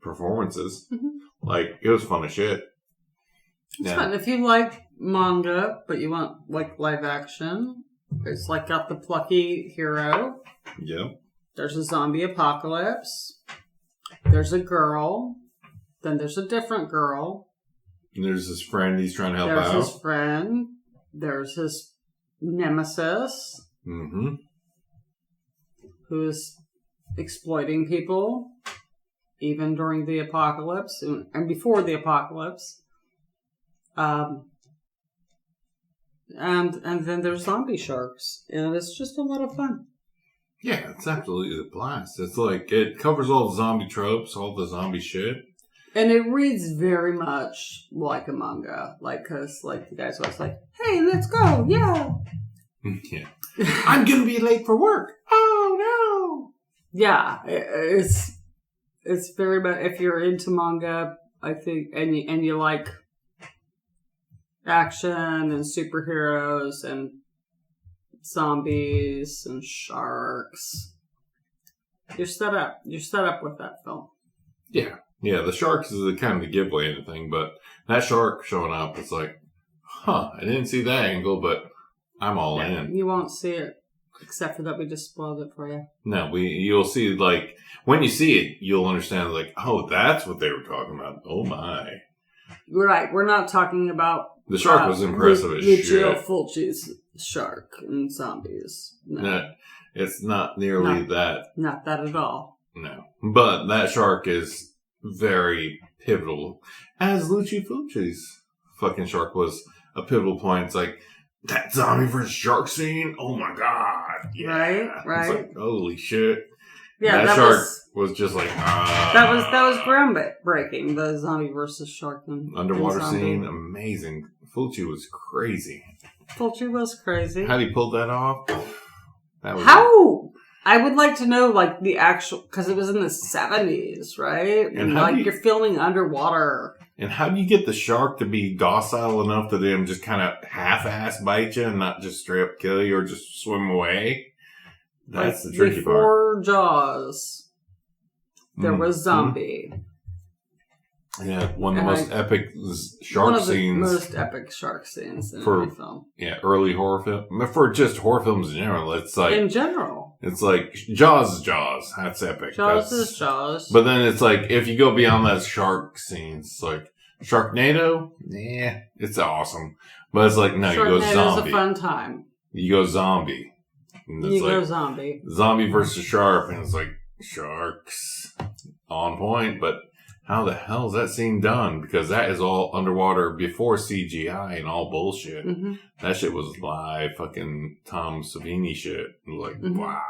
performances. Mm-hmm. Like it was fun as shit. It's fun if you like manga, but you want like live action. It's like got the plucky hero. Yep. There's a zombie apocalypse. There's a girl. Then there's a different girl. And there's his friend he's trying to help out. There's his friend. There's his nemesis. Mm-hmm. Who is exploiting people even during the apocalypse and before the apocalypse. And then there's zombie sharks. And it's just a lot of fun. Yeah, it's absolutely a blast. It's like, it covers all the zombie tropes, all the zombie shit. And it reads very much like a manga. Like, because, like, the guy's always like, hey, let's go. Yeah. Yeah. I'm going to be late for work. Oh, no. Yeah. It's very much, if you're into manga, I think, and you like action and superheroes and zombies and sharks, you're set up with that film. Yeah. Yeah, the sharks is the kind of the giveaway and thing, but that shark showing up, it's like, I didn't see that angle, but I'm all in. You won't see it, except for that we just spoiled it for you. No, you'll see, like, when you see it, you'll understand, like, oh, that's what they were talking about. Oh, my. Right, we're not talking about... The shark was impressive as shit. Lucio Fulci's shark and zombies. No. It's not nearly that. Not that at all. No. But that shark is very pivotal. As Lucio Fulci's fucking shark was a pivotal point. It's like, that zombie versus shark scene? Oh my god. Yeah. Right. It's like, holy shit. Yeah, that shark was just like, That was groundbreaking, the zombie versus shark and underwater and scene, amazing. Fulci was crazy. Fulci was crazy. How did he pull that off? How? I would like to know, like, the actual... Because it was in the 70s, right? And like, you're filming underwater. And how do you get the shark to be docile enough to them just kind of half-ass bite you and not just straight up kill you or just swim away? That's like the tricky part. Before Jaws, there was Zombie. Yeah, one of the most epic shark scenes. Most epic shark scenes in any film. Yeah, early horror film. For just horror films in general, it's like... In general. It's like, Jaws is Jaws. That's epic. Jaws is Jaws. But then it's like, if you go beyond that shark scene, it's like, Sharknado? Yeah, it's awesome. But it's like, no, you go zombie. Sharknado's a fun time. You go zombie. You go zombie. Zombie versus shark, and it's like, sharks. On point, but... How the hell is that scene done? Because that is all underwater before CGI and all bullshit. Mm-hmm. That shit was live fucking Tom Savini shit. Like, wow.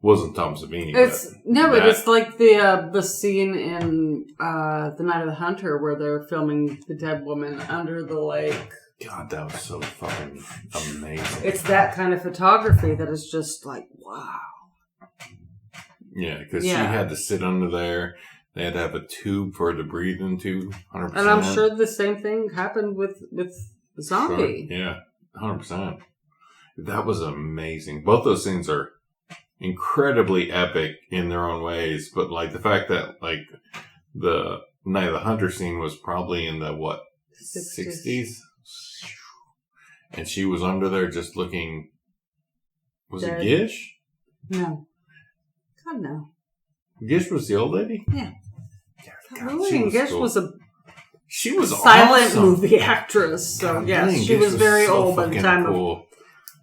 Wasn't Tom Savini. But it's like the scene in The Night of the Hunter where they're filming the dead woman under the lake. God, that was so fucking amazing. It's that kind of photography that is just like, wow. Yeah, because she had to sit under there. They had to have a tube for her to breathe into, 100%. And I'm sure the same thing happened with Zombie. Sure. Yeah, 100%. That was amazing. Both those scenes are incredibly epic in their own ways, but like the fact that like the Night of the Hunter scene was probably in the 60s? And she was under there just looking... Was it Gish? No. God, no. Gish was the old lady? Yeah. Lillian Gish was a silent movie actress. So, yes, she was very old by the time of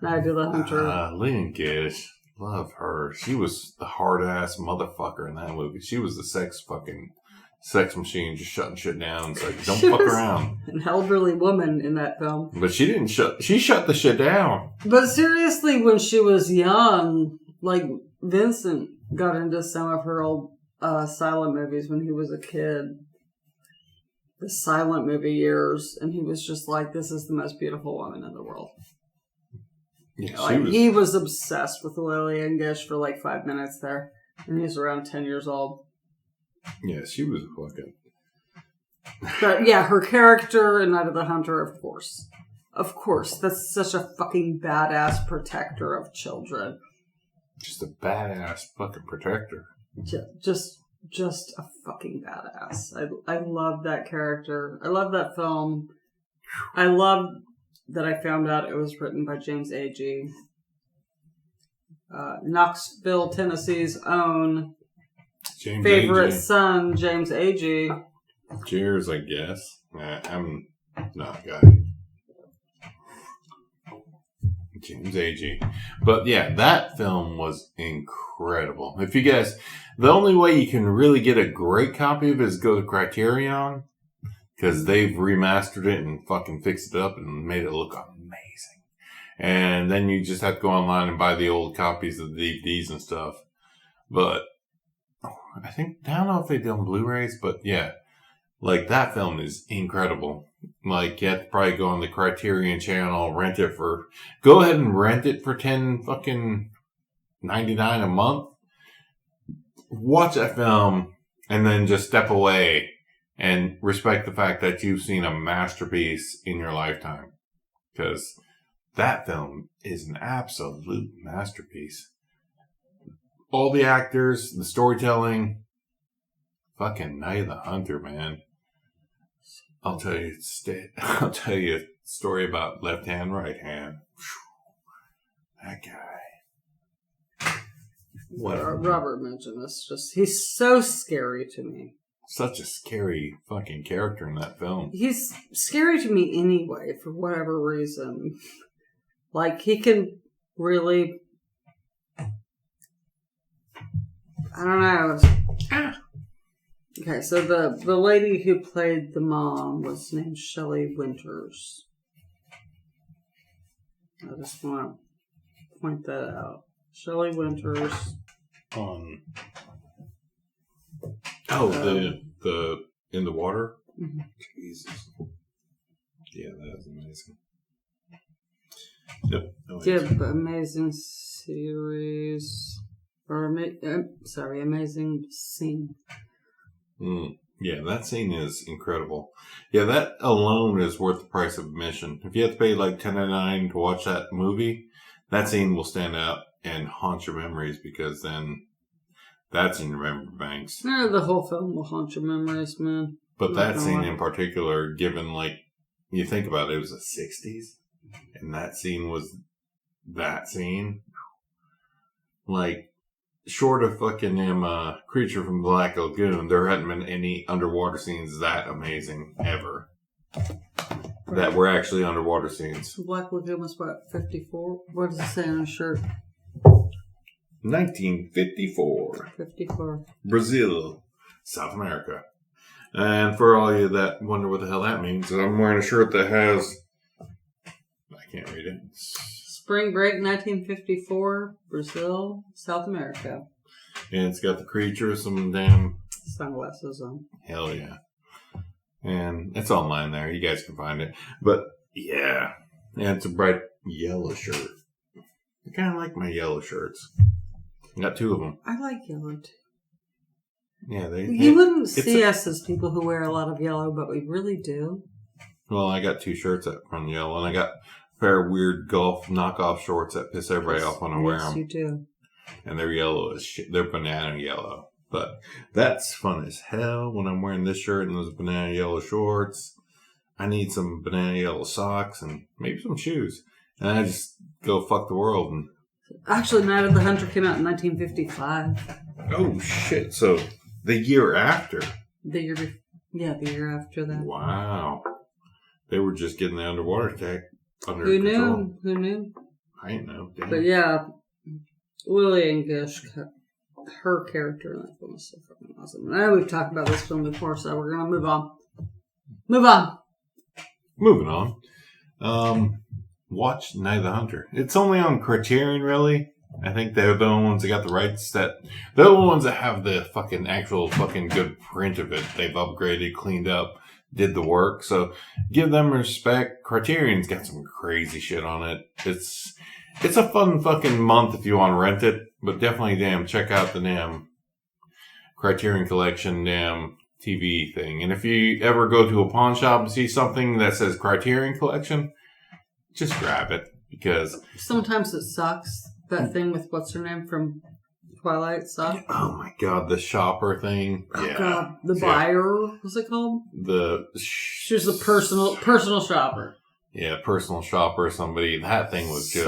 Night of the Hunter. Lillian Gish. Love her. She was the hard-ass motherfucker in that movie. She was the sex machine just shutting shit down. It's like, don't fuck around. An elderly woman in that film. But she shut the shit down. But seriously, when she was young, like, Vincent got into some of her old silent movies when he was a kid. The silent movie years. And he was just like, this is the most beautiful woman in the world. Yeah, he was obsessed with Lillian Gish for like 5 minutes there. And he was around 10 years old. Yeah, she was fucking... But yeah, her character in Night of the Hunter, of course. Of course. That's such a fucking badass protector of children. Just a badass fucking protector. Just a fucking badass. I love that character. I love that film. I love that I found out it was written by James Agee. Knoxville, Tennessee's own James favorite Agee. son, James Agee. Cheers, I guess. I'm not a guy. James Agee. But yeah, that film was incredible. If you guys, the only way you can really get a great copy of it is go to Criterion, because they've remastered it and fucking fixed it up and made it look amazing. And then you just have to go online and buy the old copies of the DVDs and stuff. But I don't know if they did on Blu-rays, but yeah, like that film is incredible. Like, you have to probably go on the Criterion channel, go ahead and rent it for $10.99 a month. Watch that film and then just step away and respect the fact that you've seen a masterpiece in your lifetime. Because that film is an absolute masterpiece. All the actors, the storytelling, fucking Night of the Hunter, man. I'll tell you a story about left hand, right hand. That guy. What Robert mentioned this, he's so scary to me. Such a scary fucking character in that film. He's scary to me anyway, for whatever reason. Like, he can really, I don't know. Okay, so the lady who played the mom was named Shelley Winters. I just want to point that out. Shelley Winters. The In the Water? Mm-hmm. Jesus. Yeah, that was amazing. Amazing series. Amazing scene. Yeah, that scene is incredible. Yeah, that alone is worth the price of admission. If you have to pay like $10.99 to watch that movie, that scene will stand out and haunt your memories, because then that's in your memory banks. No, the whole film will haunt your memories, man. But that scene in particular, given like, you think about it, it was the 60s, and that scene was that scene. Like, short of fucking Creature from Black Lagoon, there hadn't been any underwater scenes that amazing ever. Right. That were actually underwater scenes. Black Lagoon was what, 54? What does it say on his shirt? 1954. 54. Brazil, South America. And for all of you that wonder what the hell that means, I'm wearing a shirt that has, I can't read it. Spring Break 1954, Brazil, South America. And it's got the creature, some damn sunglasses on. Hell yeah. And it's online there. You guys can find it. But yeah. And it's a bright yellow shirt. I kind of like my yellow shirts. I got two of them. I like yellow too. Yeah, you wouldn't see us as people who wear a lot of yellow, but we really do. Well, I got two shirts that from yellow, and I got a pair of weird golf knockoff shorts that piss everybody off when I wear them. Yes, you do. And they're yellow as shit. They're banana yellow. But that's fun as hell when I'm wearing this shirt and those banana yellow shorts. I need some banana yellow socks and maybe some shoes. And I just go fuck the world. And actually, Night of the Hunter came out in 1955. Oh, shit. So the year after. The year after that. Wow. They were just getting the underwater tech under Who control. Who knew? I ain't know. Damn. But yeah, Lillian Gish, her character in that film is so fucking awesome. I know we've talked about this film before, so we're going to move on. Moving on. Watch Night of the Hunter. It's only on Criterion, really. I think they're the only ones that got the rights. They're the only ones that have the actual good print of it. They've upgraded, cleaned up, did the work. So give them respect. Criterion's got some crazy shit on it. It's a fun fucking month if you want to rent it. But definitely, check out the damn Criterion Collection TV thing. And if you ever go to a pawn shop and see something that says Criterion Collection, just grab it, because sometimes it sucks. That thing with what's her name from Twilight stuff. Oh my god, the shopper thing. Oh god, the buyer. What's it called? She was a personal shopper. Yeah, personal shopper or somebody. That thing was just...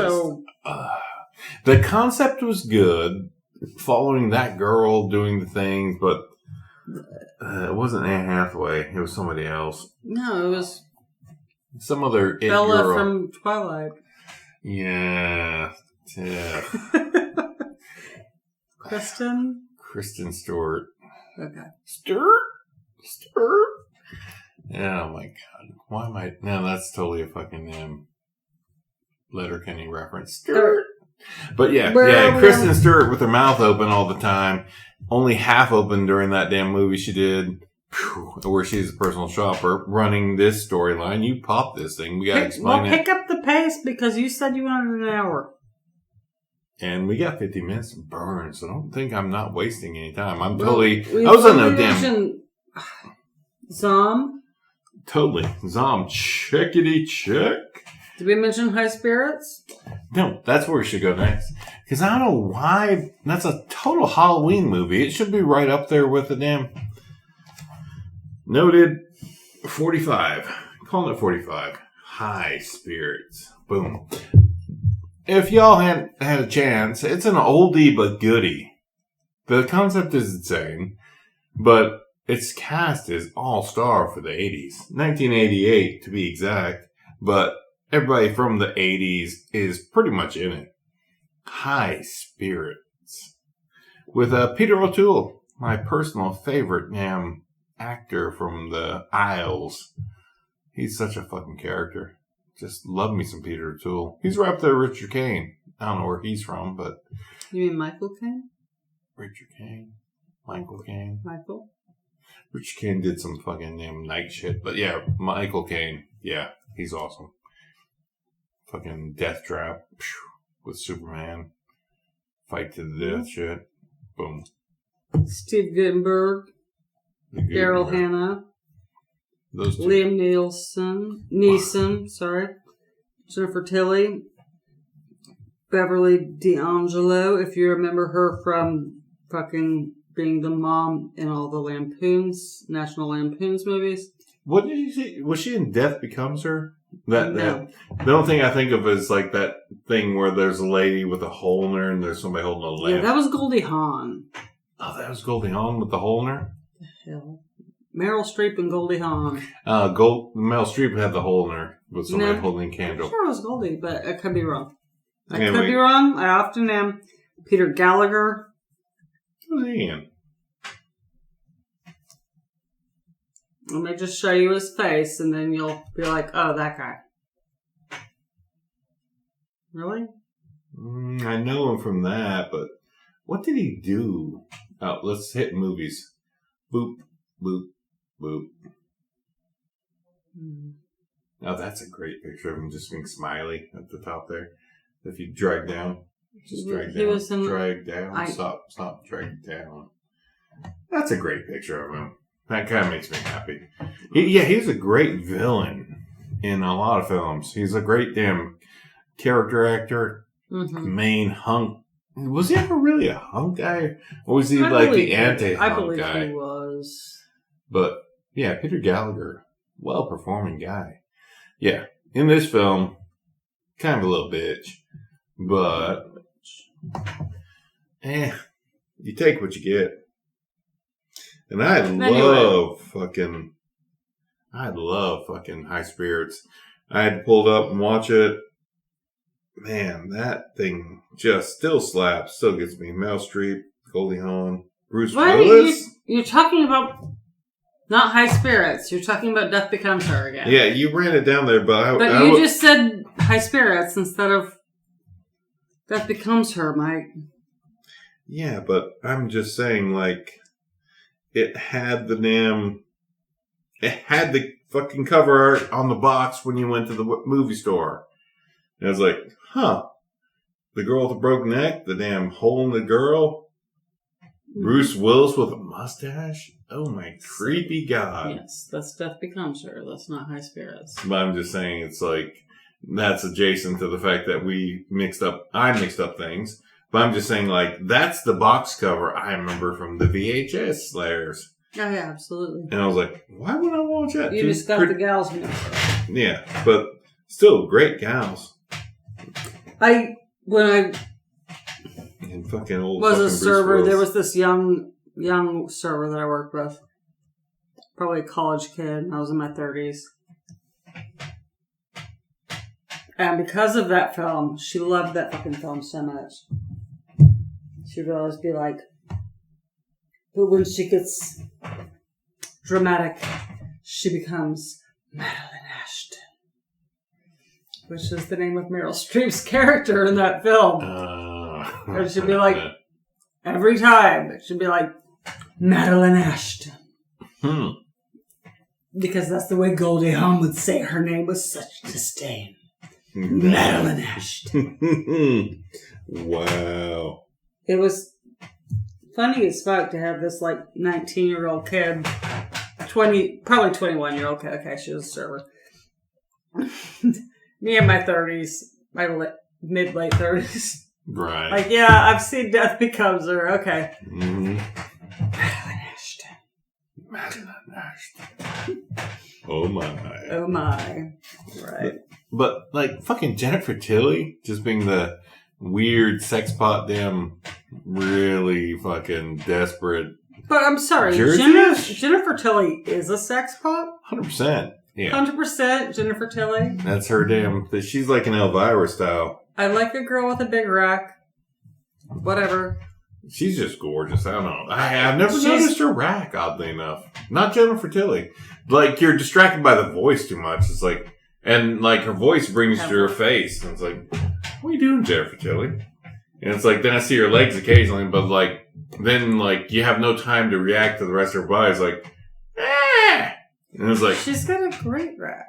the concept was good, following that girl doing the things, but it wasn't Anne Hathaway. It was somebody else. No, it was... some other Bella girl. from Twilight. Yeah. Kristen Stewart. Okay. Stewart? Oh my god. Why am I... No, that's totally a fucking Letterkenny reference. Stewart. But yeah, Kristen Stewart with her mouth open all the time. Only half open during that damn movie she did. Where she's a personal shopper running this storyline. You pop this thing. We gotta explain it. Pick up the pace because you said you wanted an hour. And we got 50 minutes to burn, so don't think I'm not wasting any time. I was on no damn... Zom? Totally. Zom. Checkity check. Did we mention High Spirits? No, that's where we should go next. Because I don't know why. That's a total Halloween movie. It should be right up there with the damn... Noted 45. Calling it 45. High Spirits. Boom. If y'all had a chance, it's an oldie but goodie. The concept is insane, but its cast is all-star for the 80s. 1988 to be exact, but everybody from the 80s is pretty much in it. High Spirits. With Peter O'Toole, my personal favorite actor from the Isles. He's such a fucking character. Just love me some Peter O'Toole. He's right up there with Richard Caine. I don't know where he's from, but... You mean Michael Caine? Richard Caine. Michael Caine. Michael? Richard Caine did some fucking night shit. But yeah, Michael Caine. Yeah, he's awesome. Fucking Death Trap. With Superman. Fight to the death shit. Boom. Steve Guttenberg. Daryl Hannah. Those two. Liam Neeson, Jennifer Tilly, Beverly D'Angelo, if you remember her from fucking being the mom in all the National Lampoons movies. What did you see? Was she in Death Becomes Her? No. The only thing I think of is like that thing where there's a lady with a hole in her and there's somebody holding a lamp. Yeah, that was Goldie Hawn. Oh, that was Goldie Hawn with the hole in her? The hell? Meryl Streep and Goldie Hawn. Meryl Streep had the hole in her with somebody holding a candle. I'm sure it was Goldie, but I could be wrong. I often am. Peter Gallagher. Who's he in? Let me just show you his face, and then you'll be like, oh, that guy. Really? I know him from that, but what did he do? Oh, let's hit movies. Boop, boop, boop. Oh, that's a great picture of him just being smiley at the top there. If you drag down, just drag down. Drag down. Stop, drag down. That's a great picture of him. That kind of makes me happy. He's a great villain in a lot of films. He's a great damn character actor. Mm-hmm. Main hunk. Was he ever really a hunk guy? Or was he like the anti-hunk guy? I believe he was. But, yeah, Peter Gallagher, well-performing guy. Yeah, in this film, kind of a little bitch. But, you take what you get. And I love fucking High Spirits. I had to pull it up and watch it. Man, that thing just still slaps. Still gets me. Meryl Streep, Goldie Hawn, Bruce Willis. You're talking about not High Spirits. You're talking about Death Becomes Her again. Yeah, you ran it down there, but you just said High Spirits instead of Death Becomes Her, Mike. Yeah, but I'm just saying, like, it had the fucking cover art on the box when you went to the movie store. And I was like, the girl with the broken neck, the damn hole in the girl, Bruce Willis with a mustache. Oh my creepy God. Yes, that's Death Becomes Her. That's not High Spirits. But I'm just saying it's like, that's adjacent to the fact that I mixed up things. But I'm just saying, like, that's the box cover I remember from the VHS Slayers. Oh, yeah, absolutely. And I was like, why would I watch that? You just got the gals mixed up. Yeah, but Still great gals. When I and fucking old was fucking a server, Bruce there Willis. was this young server that I worked with. Probably a college kid, and I was in my 30s. And because of that film, she loved that fucking film so much. She would always be like, but when she gets dramatic, she becomes Madeline Ashton. Which is the name of Meryl Streep's character in that film. And she'd be like, every time, she'd be like, Madeline Ashton. Because that's the way Goldie Hawn would say her name with such disdain. Madeline Ashton. Wow. It was funny as fuck to have this, 19-year-old kid, probably 21-year-old kid. Okay, she was a server. Me in my 30s, my mid-late 30s. Right. Yeah, I've seen Death Becomes Her. Okay. Mm-hmm. Madeline Ashton. Oh my. Oh my. Right. But fucking Jennifer Tilly just being the weird sex pot damn really fucking desperate. But I'm sorry, Jennifer Tilly is a sex pot? 100%. Yeah. 100% Jennifer Tilly. That's her damn. She's like an Elvira style. I like a girl with a big rack. Whatever. She's just gorgeous. I don't know. I've never noticed her rack, oddly enough. Not Jennifer Tilly. You're distracted by the voice too much. It's and her voice brings you to her face. And it's what are you doing, Jennifer Tilly? And it's then I see her legs occasionally, but then you have no time to react to the rest of her body. It's ah! And it's she's got a great rack.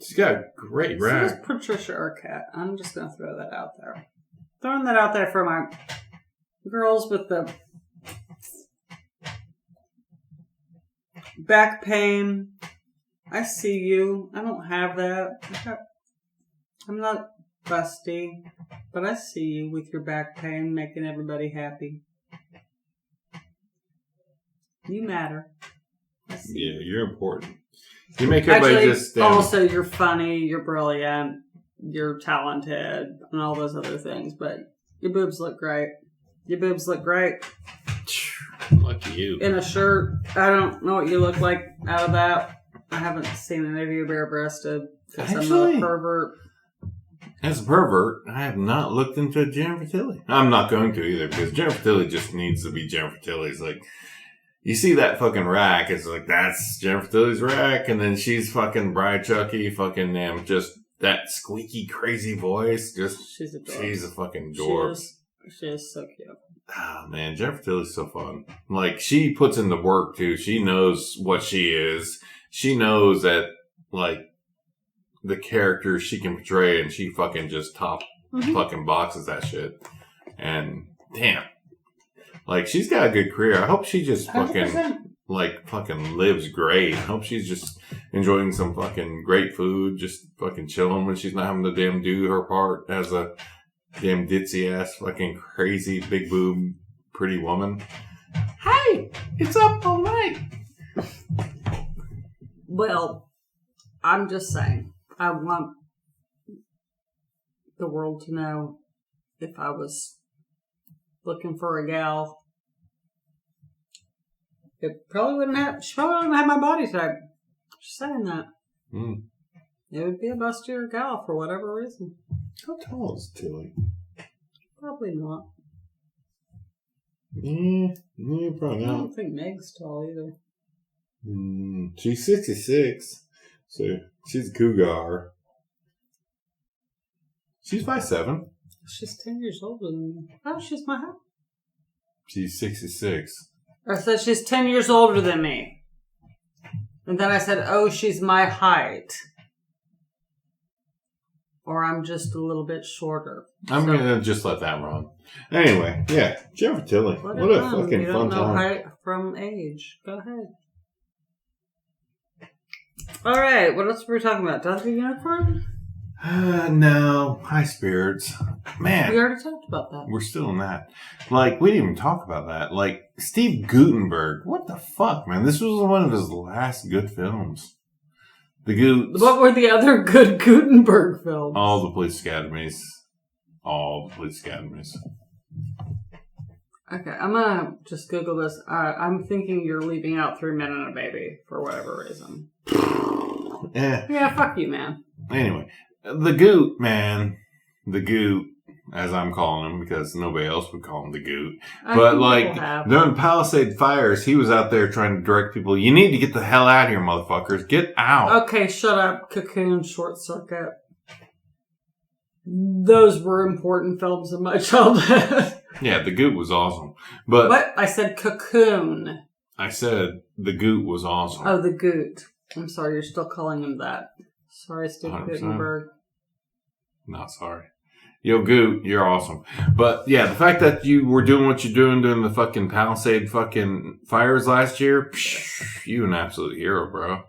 She's got a great rack. So does Patricia Arquette. I'm just going to throw that out there. Throwing that out there for my girls with the back pain. I see you. I don't have that. I'm not busty, but I see you with your back pain making everybody happy. You matter. Yeah, you're important. You make everybody Also, you're funny, you're brilliant, you're talented, and all those other things, but your boobs look great. Your boobs look great. Lucky you. In a shirt. I don't know what you look like out of that. I haven't seen any of you bare-breasted because I'm not a pervert. As a pervert, I have not looked into Jennifer Tilly. I'm not going to either because Jennifer Tilly just needs to be Jennifer Tilly. It's you see that fucking rack, it's that's Jennifer Tilly's rack, and then she's fucking Bride Chucky, fucking just that squeaky, crazy voice. She's a fucking dork. She is so cute. Oh, man, Jennifer Tilly's so fun. She puts in the work, too. She knows what she is. She knows that, the character she can portray, and she fucking just fucking boxes that shit. And, damn. She's got a good career. I hope she just fucking, 100%. Fucking lives great. I hope she's just enjoying some fucking great food, just fucking chilling when she's not having to damn do her part as a damn ditzy ass fucking crazy big boob pretty woman. Hey, it's up all night. Well, I'm just saying, I want the world to know if I was looking for a gal, she probably wouldn't have my body type. Just saying that. It would be a bustier gal for whatever reason. How tall is Tilly? Probably not. Probably not. I don't think Meg's tall either. She's 66, so she's a cougar. She's 5'7". She's 10 years older than me. Oh, she's my height. She's 66. I said she's 10 years older than me. And then I said, oh, she's my height. Or I'm just a little bit shorter. I'm going to just let that run. Anyway, yeah, Jennifer Tilly. What a fucking fun time. You don't know height from age. Go ahead. All right, what else were we talking about? Death of a Unicorn? No. High Spirits. Man. We already talked about that. We're still in that. We didn't even talk about that. Steve Guttenberg. What the fuck, man? This was one of his last good films. The Goots. What were the other good Gutenberg films? All the police academies. Okay, I'm gonna just Google this. I'm thinking you're leaving out 3 Men and a Baby for whatever reason. Yeah, fuck you, man. Anyway, the Goot, man. The Goot, as I'm calling him, because nobody else would call him the Goot. But, like, during Palisade fires, he was out there trying to direct people. You need to get the hell out of here, motherfuckers. Get out. Okay, shut up. Cocoon, Short Circuit. Those were important films in my childhood. Yeah, the Goot was awesome. But what? I said Cocoon. I said the Goot was awesome. Oh, the Goot. I'm sorry, you're still calling him that. Sorry, Steve 100%. Gutenberg. Not sorry. Yo, Goot, you're awesome. But, yeah, the fact that you were doing what you're doing during the fucking Palisade fucking fires last year, you an absolute hero, bro.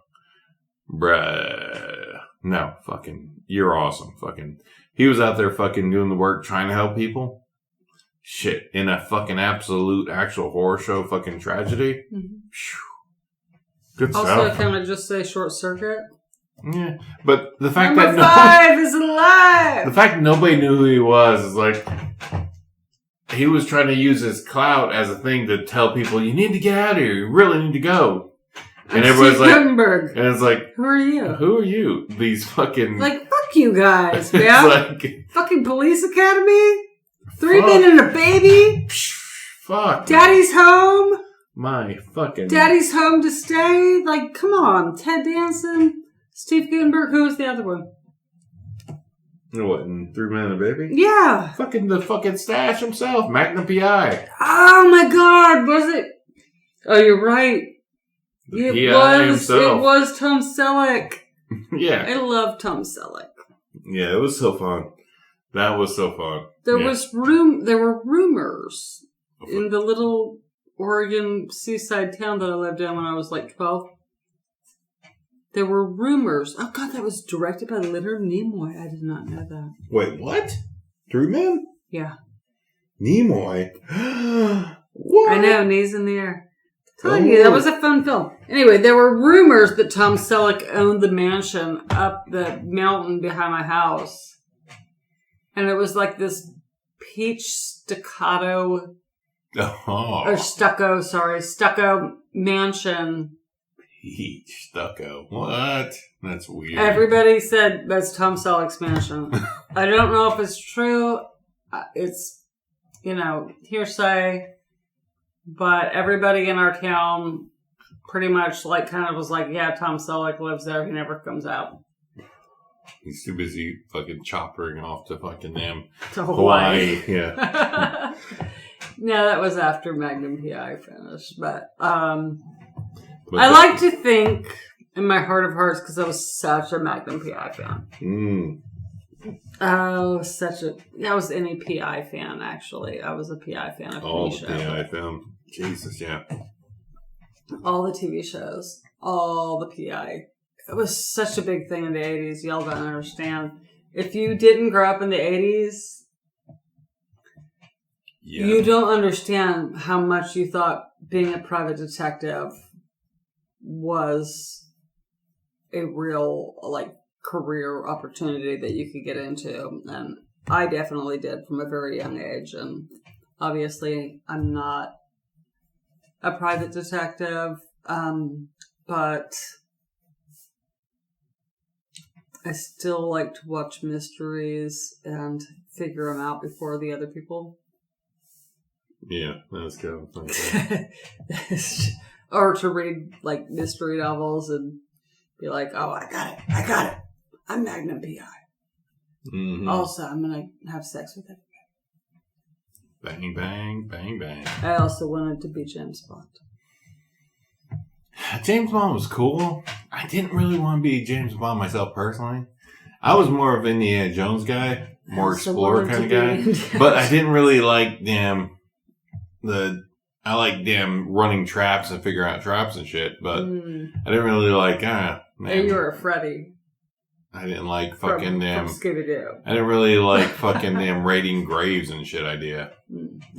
Bruh. No, fucking, you're awesome. Fucking, he was out there fucking doing the work, trying to help people. Shit, in a fucking absolute actual horror show fucking tragedy. Mm-hmm. Good stuff. Also, can I just say Short Circuit? Yeah, but the fact Number 5 is alive! The fact that nobody knew who he was is like, he was trying to use his clout as a thing to tell people, you need to get out of here, you really need to go. And everybody's like, Gutenberg. And it's like, who are you? Who are you? These fucking... Like, fuck you guys, man. Like, fucking police academy? 3 Men and a Baby? Fuck. Daddy's home? My fucking... Daddy's home to stay? Like, come on. Ted Danson? Steve Gutenberg? Who was the other one? What, in 3 Men and a Baby? Yeah. Fucking the fucking Stash himself. Magnum P.I. Oh my god, was it? Oh, you're right. The P.I. himself. It was Tom Selleck. Yeah. I love Tom Selleck. Yeah, it was so fun. That was so fun. There were rumors in the little Oregon seaside town that I lived in when I was like 12. There were rumors. Oh god, that was directed by Leonard Nimoy. I did not know that. Wait, what? 3 Men? Yeah. Nimoy? What? I know, knees in the air. Telling you, that was a fun film. Anyway, there were rumors that Tom Selleck owned the mansion up the mountain behind my house. And it was like this peach stucco mansion. Peach stucco. What? That's weird. Everybody said that's Tom Selleck's mansion. I don't know if it's true. It's, hearsay. But everybody in our town pretty much kind of was like, yeah, Tom Selleck lives there. He never comes out. He's too busy fucking choppering off to fucking damn to Hawaii. Yeah. No, that was after Magnum P.I. finished. But I like to think in my heart of hearts, because I was such a Magnum P.I. fan. Oh, I was any P.I. fan, actually. I was a P.I. fan of all TV shows. All the P.I. film. Jesus, yeah. All the TV shows. All the P.I. It was such a big thing in the 80s. Y'all don't understand. If you didn't grow up in the 80s, you don't understand how much you thought being a private detective was a real, career opportunity that you could get into. And I definitely did from a very young age. And obviously, I'm not a private detective, but I still like to watch mysteries and figure them out before the other people. Yeah, that's kind of fun. Or to read mystery novels and be like, oh, I got it. I'm Magnum P.I. Mm-hmm. Also, I'm going to have sex with everybody. Bang, bang, bang, bang. I also wanted to be James Bond. James Bond was cool. I didn't really want to be James Bond myself personally. I was more of Indiana Jones guy, more explorer kind of guy. But I didn't really like I like running traps and figuring out traps and shit. But I didn't really like, man. And you were a Freddy. I didn't like fucking from Scooby-Doo. I didn't really like fucking raiding graves and shit idea.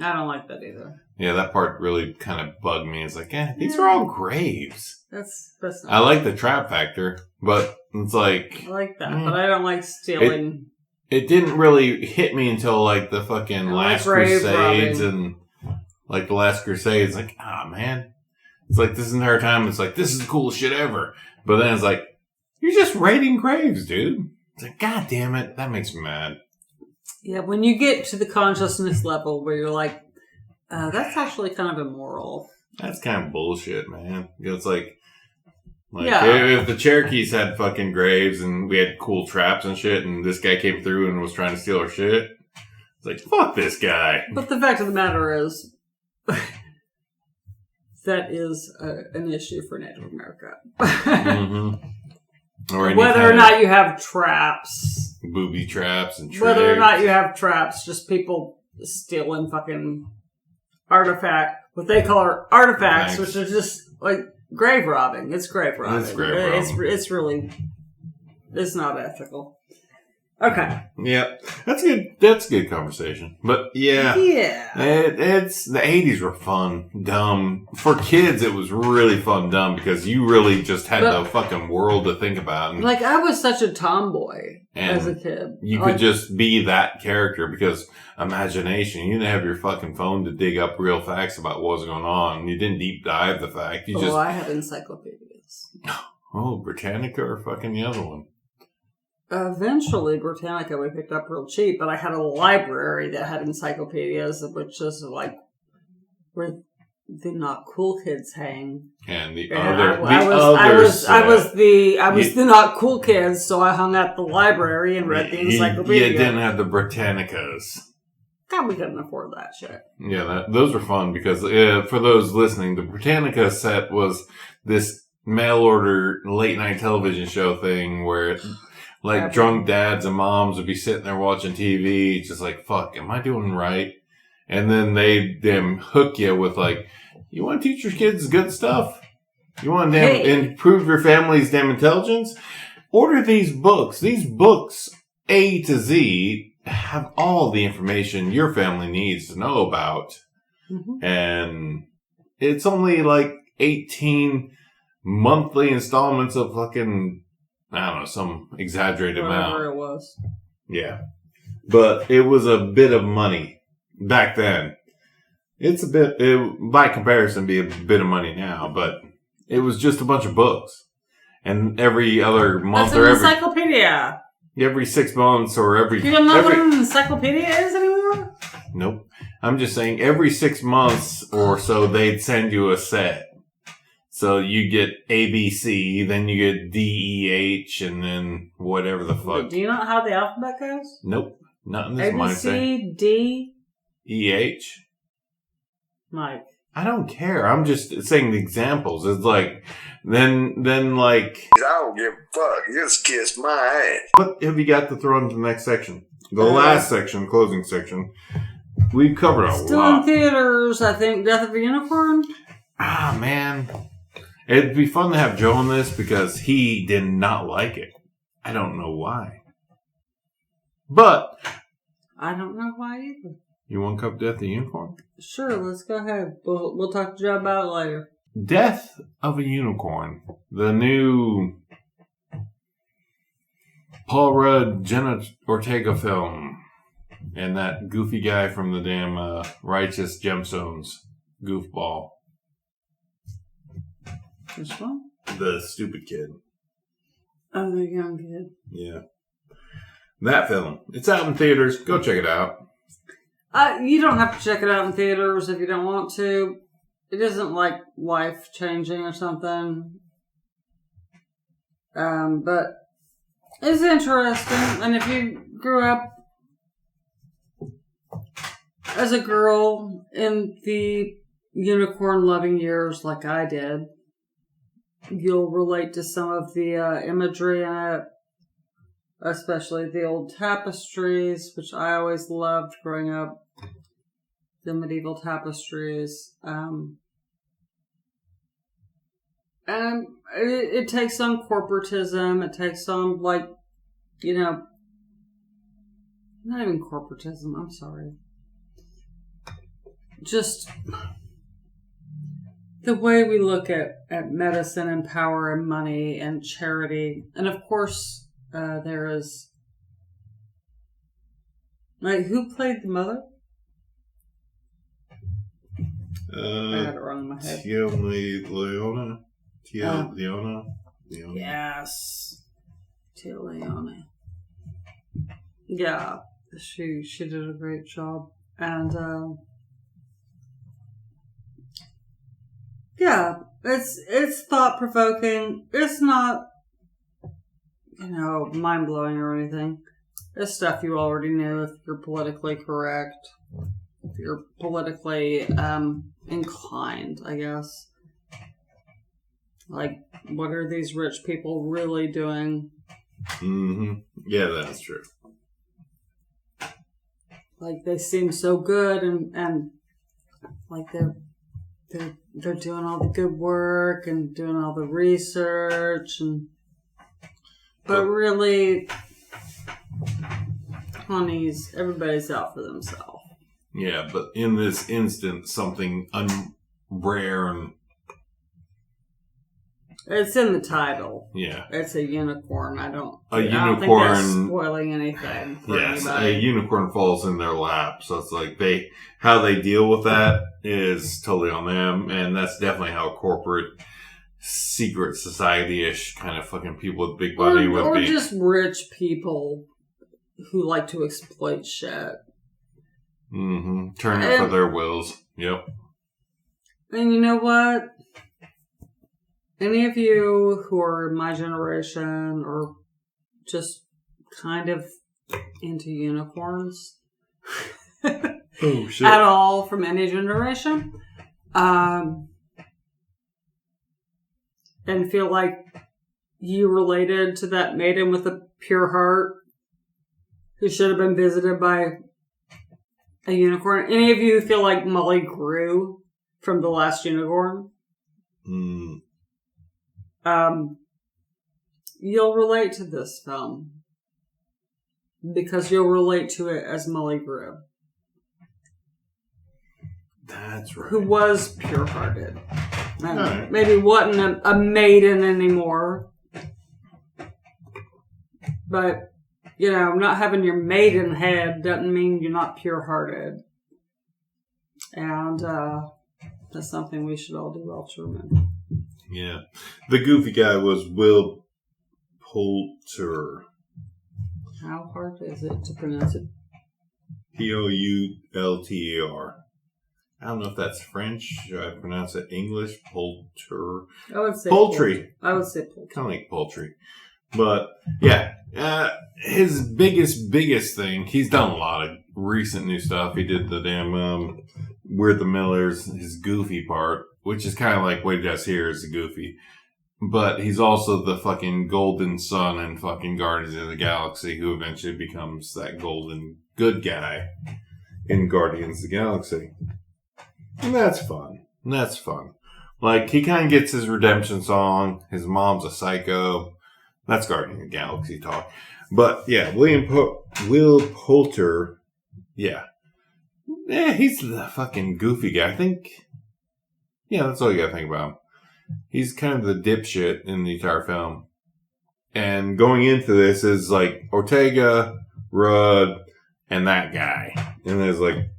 I don't like that either. Yeah, that part really kind of bugged me. It's like, these are all graves. That's not I like the trap factor, but It's like... I like that, but I don't like stealing. It didn't really hit me until, like, the fucking Last Crusades and... Like, the Last Crusades. Like, man. It's like, this entire time, it's like, this is the coolest shit ever. But then it's like, you're just raiding graves, dude. It's like, God damn it. That makes me mad. Yeah, when you get to the consciousness level where you're like, that's actually kind of immoral. That's kind of bullshit, man. It's like if the Cherokees had fucking graves and we had cool traps and shit, and this guy came through and was trying to steal our shit, it's like, fuck this guy. But the fact of the matter is, that is an issue for Native America. Mm-hmm. Or whether or not you have traps. Booby traps and tricks. Whether or not you have traps, just people stealing fucking what they call artifacts, which are just like grave robbing. It's grave robbing. It's grave robbing. It's really, it's not ethical. Okay. Yeah, that's good. That's good conversation. But yeah, it's the 80s were fun, dumb for kids. It was really fun, dumb because you really just had the fucking world to think about. And, like I was such a tomboy as a kid. You could just be that character because imagination. You didn't have your fucking phone to dig up real facts about what was going on. You didn't deep dive the fact. I had encyclopedias. Oh, Britannica or fucking the other one. Eventually, Britannica we picked up real cheap, but I had a library that had encyclopedias, which is like where the not cool kids hang. And I was the not cool kids, so I hung at the library and read the encyclopedia. You didn't have the Britannicas. God, we couldn't afford that shit. Yeah, those were fun because for those listening, the Britannica set was this mail order late night television show thing where. Like, drunk dads and moms would be sitting there watching TV, just like, fuck, am I doing right? And then they'd hook you with, like, you want to teach your kids good stuff? You want to improve your family's damn intelligence? Order these books. These books, A to Z, have all the information your family needs to know about. Mm-hmm. And it's only, like, 18 monthly installments of fucking... I don't know, some exaggerated amount. Whatever it was. Yeah. But it was a bit of money back then. It's by comparison, be a bit of money now, but it was just a bunch of books. And every other month That's an encyclopedia. Every 6 months or every... You don't know what an encyclopedia is anymore? Nope. I'm just saying every 6 months or so, they'd send you a set. So you get ABC, then you get DEH, and then whatever the fuck. Do you know how the alphabet goes? Nope. Not in this mindset. ABC, D... EH? Mike. I don't care. I'm just saying the examples. It's like, then like... I don't give a fuck. Just kiss my ass. What have you got to throw into the next section? The last section, closing section. We've covered a lot. Still in theaters, I think, Death of a Unicorn? Ah, man. It'd be fun to have Joe on this because he did not like it. I don't know why. But... I don't know why either. You want to cover Death of a Unicorn? Sure, let's go ahead. We'll talk to Joe about it later. Death of a Unicorn. The new Paul Rudd, Jenna Ortega film. And that goofy guy from the damn Righteous Gemstones. Goofball. Which one? The stupid kid. Oh, the young kid. Yeah. That film. It's out in theaters. Go check it out. You don't have to check it out in theaters if you don't want to. It isn't like life-changing or something. But it's interesting. And if you grew up as a girl in the unicorn-loving years like I did, you'll relate to some of the imagery in it, especially the old tapestries, which I always loved growing up, the medieval tapestries. And it takes on corporatism, it takes on, like, you know, not even corporatism, I'm sorry. Just the way we look at medicine and power and money and charity. And of course, there is... Like, who played the mother? I had it wrong in my head. Leona? Leona? Yes. Tia Leona. Yeah. She did a great job. And, yeah, it's thought-provoking. It's not, mind-blowing or anything. It's stuff you already knew if you're politically correct. If you're politically inclined, I guess. Like, what are these rich people really doing? Mm-hmm. Yeah, that's true. Like, they seem so good and like they're doing all the good work and doing all the research but really, honeys, everybody's out for themselves. Yeah, but in this instance, something rare and... It's in the title. Yeah. It's a unicorn. I don't think that's spoiling anything for yes, anybody. a unicorn falls in their lap. So it's like how they deal with that is totally on them. And that's definitely how corporate, secret society-ish kind of fucking people with big money would be. Or just rich people who like to exploit shit. Mm-hmm. Turn it for their wills. Yep. And you know what? Any of you who are my generation or just kind of into unicorns oh, shit. at all from any generation, and feel like you related to that maiden with a pure heart who should have been visited by a unicorn. Any of you feel like Molly Grew from The Last Unicorn? You'll relate to this film because you'll relate to it as Molly Grew. That's right. Who was pure-hearted. Right. Maybe wasn't a maiden anymore. But, not having your maiden head doesn't mean you're not pure-hearted. And that's something we should all do well to remember. Yeah. The goofy guy was Will Poulter. How hard is it to pronounce it? Poulter. I don't know if that's French. Should I pronounce it English? Poulter. I would say poultry. I would say poultry. Kind of like poultry. But, yeah. His biggest thing, he's done a lot of recent new stuff. He did the damn We're the Millers, his goofy part, which is kind of like what he does here is the goofy. But he's also the fucking golden son in fucking Guardians of the Galaxy who eventually becomes that golden good guy in Guardians of the Galaxy. And that's fun. Like, he kind of gets his redemption song. His mom's a psycho. That's Guardians of the Galaxy talk. But, yeah, Will Poulter, yeah. Yeah, he's the fucking goofy guy. I think, yeah, that's all you gotta think about him. He's kind of the dipshit in the entire film. And going into this is like Ortega, Rudd, and that guy. And there's like,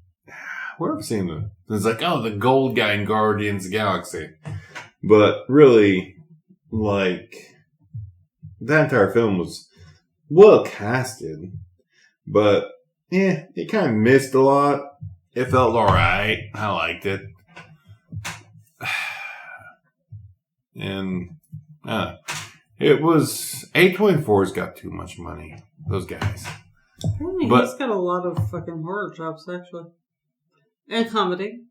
where have I seen them? It's like, oh, the gold guy in Guardians of the Galaxy. But really, like, that entire film was well casted. But, yeah, it kind of missed a lot. It felt alright. I liked it. And it was A24's got too much money. Those guys. But he's got a lot of fucking horror jobs actually, and comedy.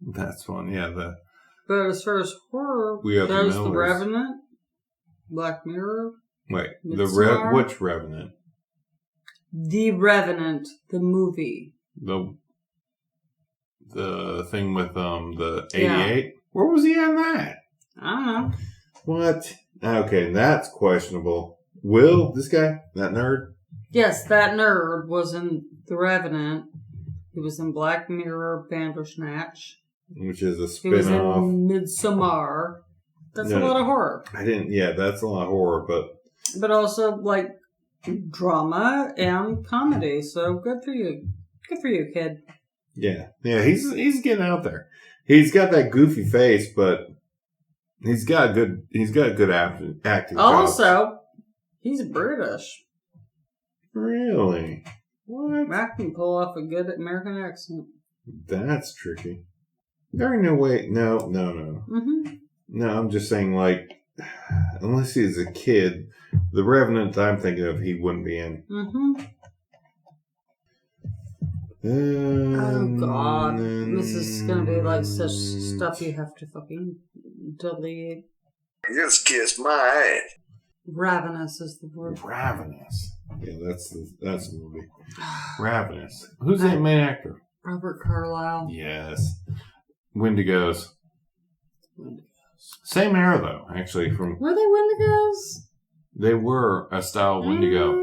That's one, yeah. But as far as horror, there's The Revenant, Black Mirror. Wait, which Revenant? The Revenant, the movie. The thing with the 88. Yeah. Where was he in that? I don't know. What? Okay, that's questionable. Will, this guy? That nerd? Yes, that nerd was in The Revenant. He was in Black Mirror, Bandersnatch. which is a He was spin-off. in Midsommar. That's a lot of horror. That's a lot of horror, but also like drama and comedy. So good for you. Good for you, kid. Yeah. He's getting out there. He's got that goofy face, but he's got good acting. Also, he's British. Really? What? I can pull off a good American accent. That's tricky. There ain't no way. No. Mm-hmm. No, I'm just saying, like, unless he's a kid, the Revenant I'm thinking of, he wouldn't be in. Mm-hmm. Oh, God. This is going to be like such stuff you have to fucking delete. Just kiss my ass. Ravenous is the word. Ravenous. Yeah, that's the movie. Ravenous. Who's the main actor? Robert Carlyle. Yes. Wendigos. Same era, though, actually. Were they Wendigos? They were a style Wendigo.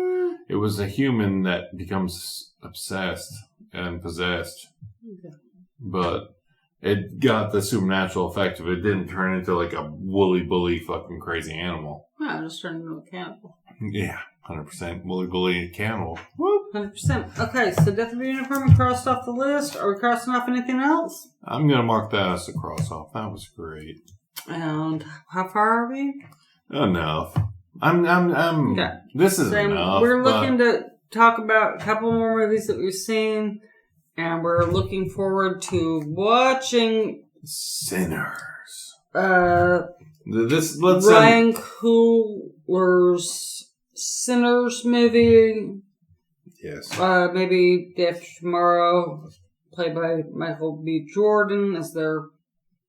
It was a human that becomes obsessed and possessed. Okay. But it got the supernatural effect of it didn't turn into like a woolly bully fucking crazy animal. No, it just turned into a cannibal. Yeah, 100% woolly bully cannibal. Whoop. 100%. Okay, so Death of a Unicorn, we crossed off the list. Are we crossing off anything else? I'm going to mark that as a cross off. That was great. And how far are we? Enough. Okay. This is enough. We're looking to talk about a couple more movies that we've seen, and we're looking forward to watching Sinners. Ryan Coogler's Sinners movie. Yes. Maybe Day After Tomorrow, played by Michael B. Jordan as their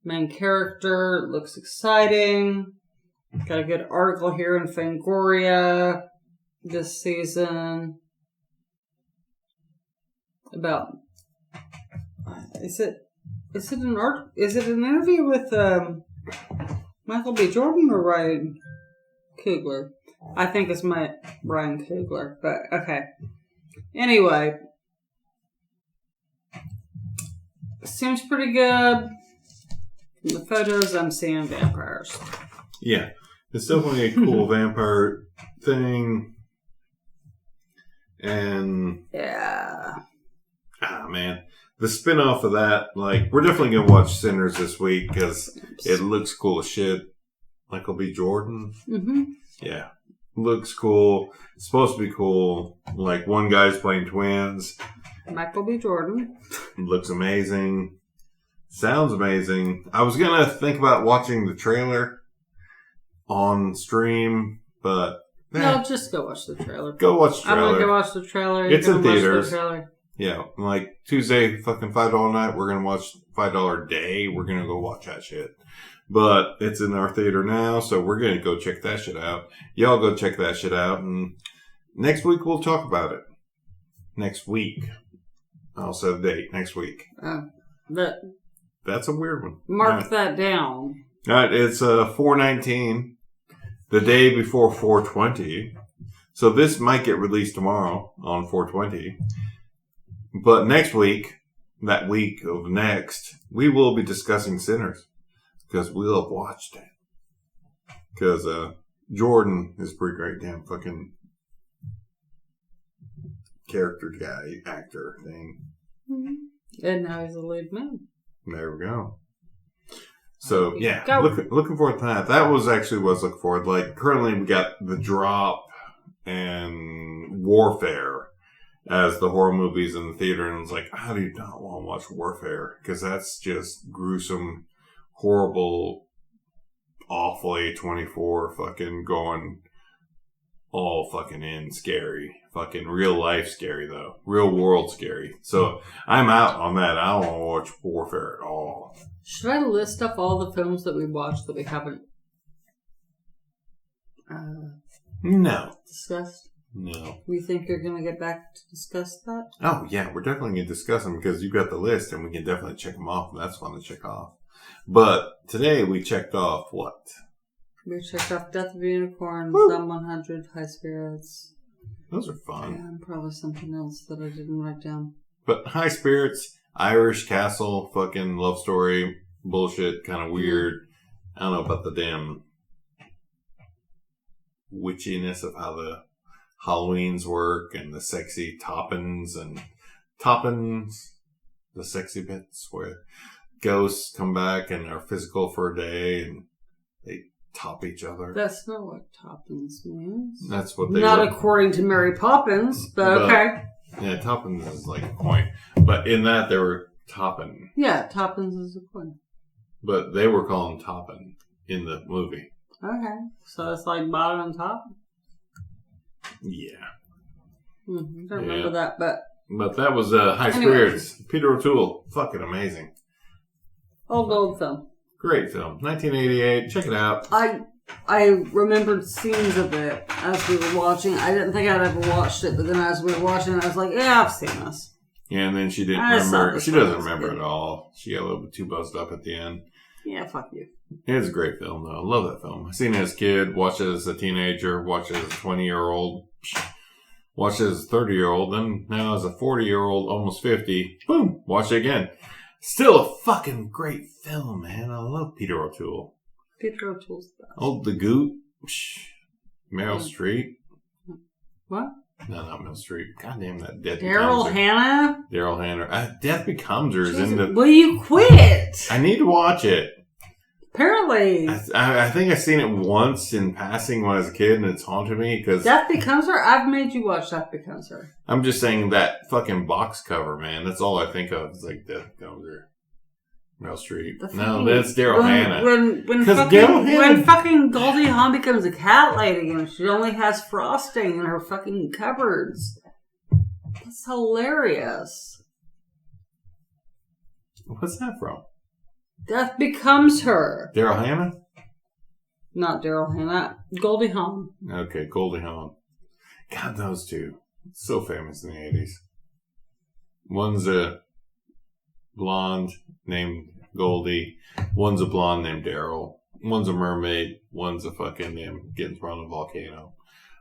main character. It looks exciting. Got a good article here in Fangoria this season about is it an interview with Michael B. Jordan or Ryan Coogler? I think it's Ryan Coogler, but okay. Anyway, seems pretty good. From the photos, I'm seeing vampires. Yeah, it's definitely a cool vampire thing. And yeah. Man. The spin-off of that, like, we're definitely going to watch Sinners this week because it looks cool as shit. Michael B. Jordan. Mm-hmm. Yeah. Looks cool. It's supposed to be cool. Like, one guy's playing twins. Michael B. Jordan. Looks amazing. Sounds amazing. I was going to think about watching the trailer on stream, but... No, just go watch the trailer. Go watch the trailer. I'm going to go watch the trailer. It's in theaters. The yeah, like Tuesday, fucking $5 night, we're going to watch $5 day. We're going to go watch that shit. But it's in our theater now, so we're going to go check that shit out. Y'all go check that shit out, and next week we'll talk about it. Next week. I'll set a date. Next week. That's a weird one. Mark that down. All right, it's 4/19, the day before 4/20. So this might get released tomorrow on 4/20. But next week, that week of next, we will be discussing Sinners. Because we'll have watched it. Because Jordan is a pretty great damn fucking character guy, actor thing. Mm-hmm. And now he's a lead man. There we go. So, yeah, looking forward to that. That was actually what I was looking forward to. Like, currently we got The Drop and Warfare as the horror movies in the theater. And it's like, how do you not want to watch Warfare? Because that's just gruesome, horrible, awful A24 fucking going all fucking in scary. Fucking real life scary, though. Real world scary. So, I'm out on that. I don't want to watch Warfare at all. Should I list up all the films that we watched that we haven't discussed? No. We think you're going to get back to discuss that? Oh, yeah. We're definitely going to discuss them because you got the list and we can definitely check them off. And that's fun to check off. But today we checked off what? We checked off Death of a Unicorn, Zom 100, High Spirits. Those are fun. And probably something else that I didn't write down. But High Spirits, Irish castle fucking love story bullshit, kind of weird. I don't know about the damn witchiness of how the Halloweens work and the sexy toppings, the sexy bits where ghosts come back and are physical for a day and they top each other. That's not what toppins means. That's what they Not look. according to Mary Poppins, but okay. Yeah, toppins is like a coin. But in that, they were toppin'. Yeah, toppins is a coin. But they were calling toppin' in the movie. Okay. So it's like bottom and top? Yeah. I don't remember that, but... But that was High Spirits. Peter O'Toole. Fucking amazing. Old film. Great film. 1988. Check it out. I remembered scenes of it as we were watching. I didn't think I'd ever watched it, but then as we were watching it, I was like, yeah, I've seen this. Yeah, and then she didn't remember. She doesn't remember at all. She got a little bit too buzzed up at the end. Yeah, fuck you. It's a great film, though. I love that film. I seen it as a kid, watched it as a teenager, watched it as a 20-year-old, watched it as a 30-year-old, then now as a 40-year-old, almost 50. Boom! Watch it again. Still a fucking great film, man. I love Peter O'Toole. Peter O'Toole's the best. Oh, The Goot. Meryl Streep. What? No, not Meryl Streep. God damn that Death Daryl Hannah? Daryl Hannah. Death Becomes Her is in the... Will you quit? I need to watch it. Apparently. I think I've seen it once in passing when I was a kid, and it's haunted me because... Death Becomes Her? I've made you watch Death Becomes Her. I'm just saying that fucking box cover, man. That's all I think of. It's like Death Becomes Her. Meryl Streep. No, that's Daryl Hannah. When fucking Goldie Hawn becomes a cat lady and she only has frosting in her fucking cupboards. That's hilarious. What's that from? Death Becomes Her. Daryl Hannah? Not Daryl Hannah. Goldie Hawn. Okay, Goldie Hawn. God, those two. So famous in the 80s. One's a blonde named Goldie. One's a blonde named Daryl. One's a mermaid. One's a fucking getting thrown in a volcano.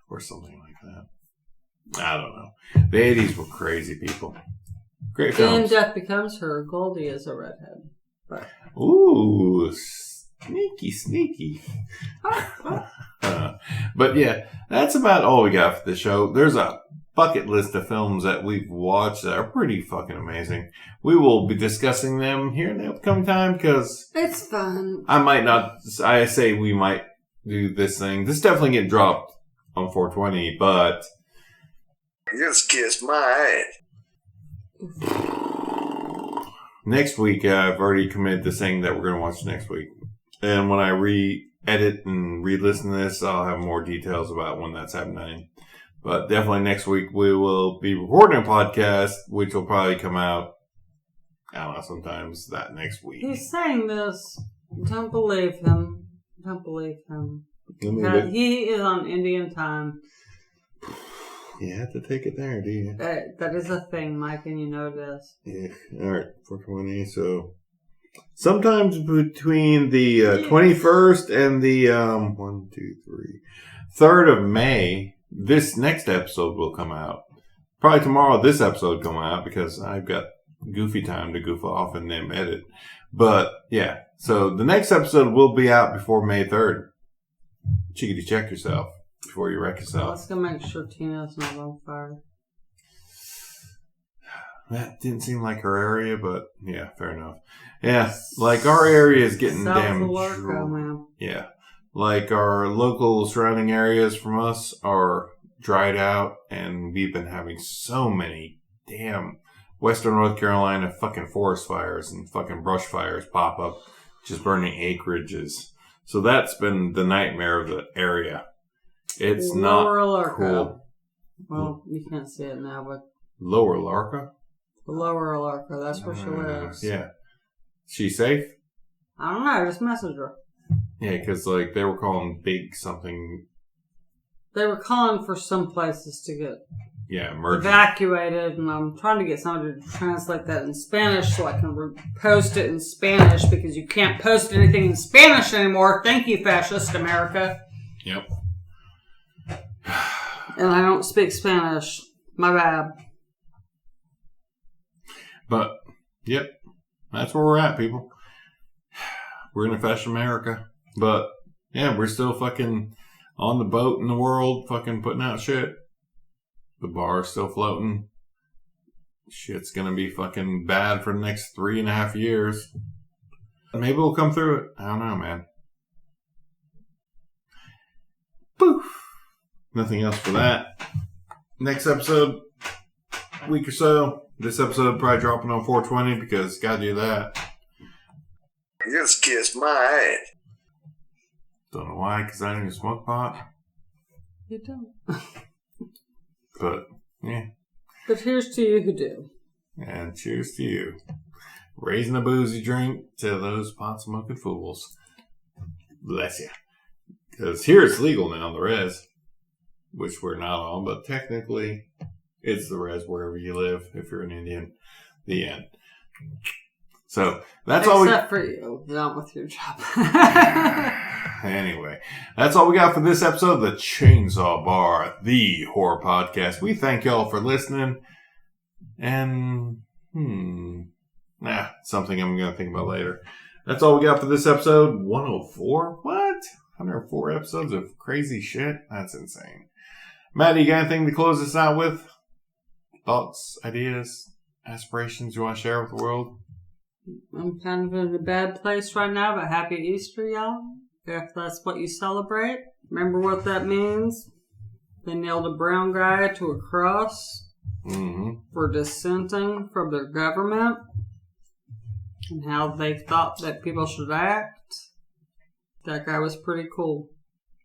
Or something like that. I don't know. The 80s were crazy people. Great films. In Death Becomes Her, Goldie is a redhead. But. Ooh, sneaky. But yeah, that's about all we got for the show. There's a bucket list of films that we've watched that are pretty fucking amazing. We will be discussing them here in the upcoming time because it's fun. I say we might do this thing. This definitely get dropped on 420, but just kiss my ass. Next week, I've already committed to saying that we're going to watch next week. And when I re-edit and re-listen to this, I'll have more details about when that's happening. But definitely next week, we will be recording a podcast, which will probably come out, I don't know, sometimes that next week. He's saying this. Don't believe him. Don't believe him. He is on Indian time. You have to take it there, do you? That is a thing, Mike, and you know this. Yeah. All right, 420. So sometimes between the 21st and the 3rd of May, this next episode will come out. Probably tomorrow this episode will come out because I've got goofy time to goof off and then edit. But yeah, so the next episode will be out before May 3rd. Chickadee check yourself before you wreck yourself. Let's go make sure Tina's not on fire. That didn't seem like her area, but yeah, fair enough. Yeah, like our area is getting damn dry. Yeah, like our local surrounding areas from us are dried out, and we've been having so many damn Western North Carolina fucking forest fires and fucking brush fires pop up, just burning acreages. So that's been the nightmare of the area. It's Lower not Larka. cool. Well, you can't see it now, but Lower Larka? Lower Larka, that's where she lives. Yeah. She safe? I don't know, I just messaged her. Yeah, because like they were calling big something. They were calling for some places to get evacuated, and I'm trying to get somebody to translate that in Spanish so I can post it in Spanish because you can't post anything in Spanish anymore. Thank you, fascist America. Yep. And I don't speak Spanish. My bad. But Yep. That's where we're at, people. We're in a fashion America. But, yeah, we're still fucking on the boat in the world, fucking putting out shit. The bar's still floating. Shit's gonna be fucking bad for the next 3.5 years. Maybe we'll come through it. I don't know, man. Poof. Nothing else for that. Next episode, week or so. This episode probably dropping on 420 because gotta do that. You just kissed my ass. Don't know why, because I don't even smoke pot. You don't. But, yeah. But here's to you who do. And cheers to you. Raising a boozy drink to those pot-smoking fools. Bless you. Because here it's legal now, the res. Which we're not on, but technically it's the res wherever you live if you're an Indian. The end. So, that's all we... Except for you, not with your job. Anyway, that's all we got for this episode of the Chainsaw Bar, the horror podcast. We thank y'all for listening. And, something I'm going to think about later. That's all we got for this episode. 104? What? 104 episodes of crazy shit? That's insane. Maddie, you got anything to close this out with? Thoughts, ideas, aspirations you want to share with the world? I'm kind of in a bad place right now, but happy Easter, y'all. If that's what you celebrate. Remember what that means? They nailed a brown guy to a cross for dissenting from their government and how they thought that people should act. That guy was pretty cool.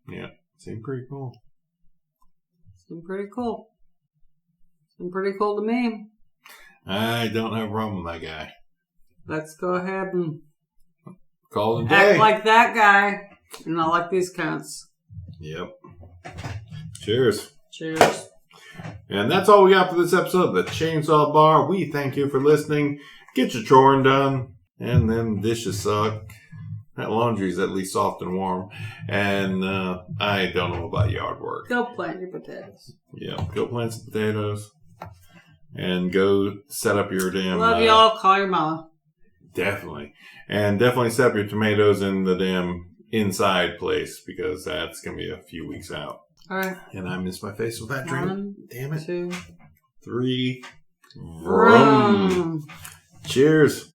Yeah, seemed pretty cool. Seemed pretty cool. Seemed pretty cool to me. I don't have a problem with that guy. Let's go ahead and call it a day. Act like that guy and not like these cunts. Yep. Cheers. Cheers. And that's all we got for this episode of the Chainsaw Bar. We thank you for listening. Get your choring done. And them dishes suck. That laundry's at least soft and warm. And I don't know about yard work. Go plant your potatoes. Yeah, go plant some potatoes. And go set up your damn... Love y'all. Call your mama. Definitely. And definitely set up your tomatoes in the damn inside place because that's going to be a few weeks out. All right. And I missed my face with that drink. 1, Damn it. 2, 3. Vroom. Cheers.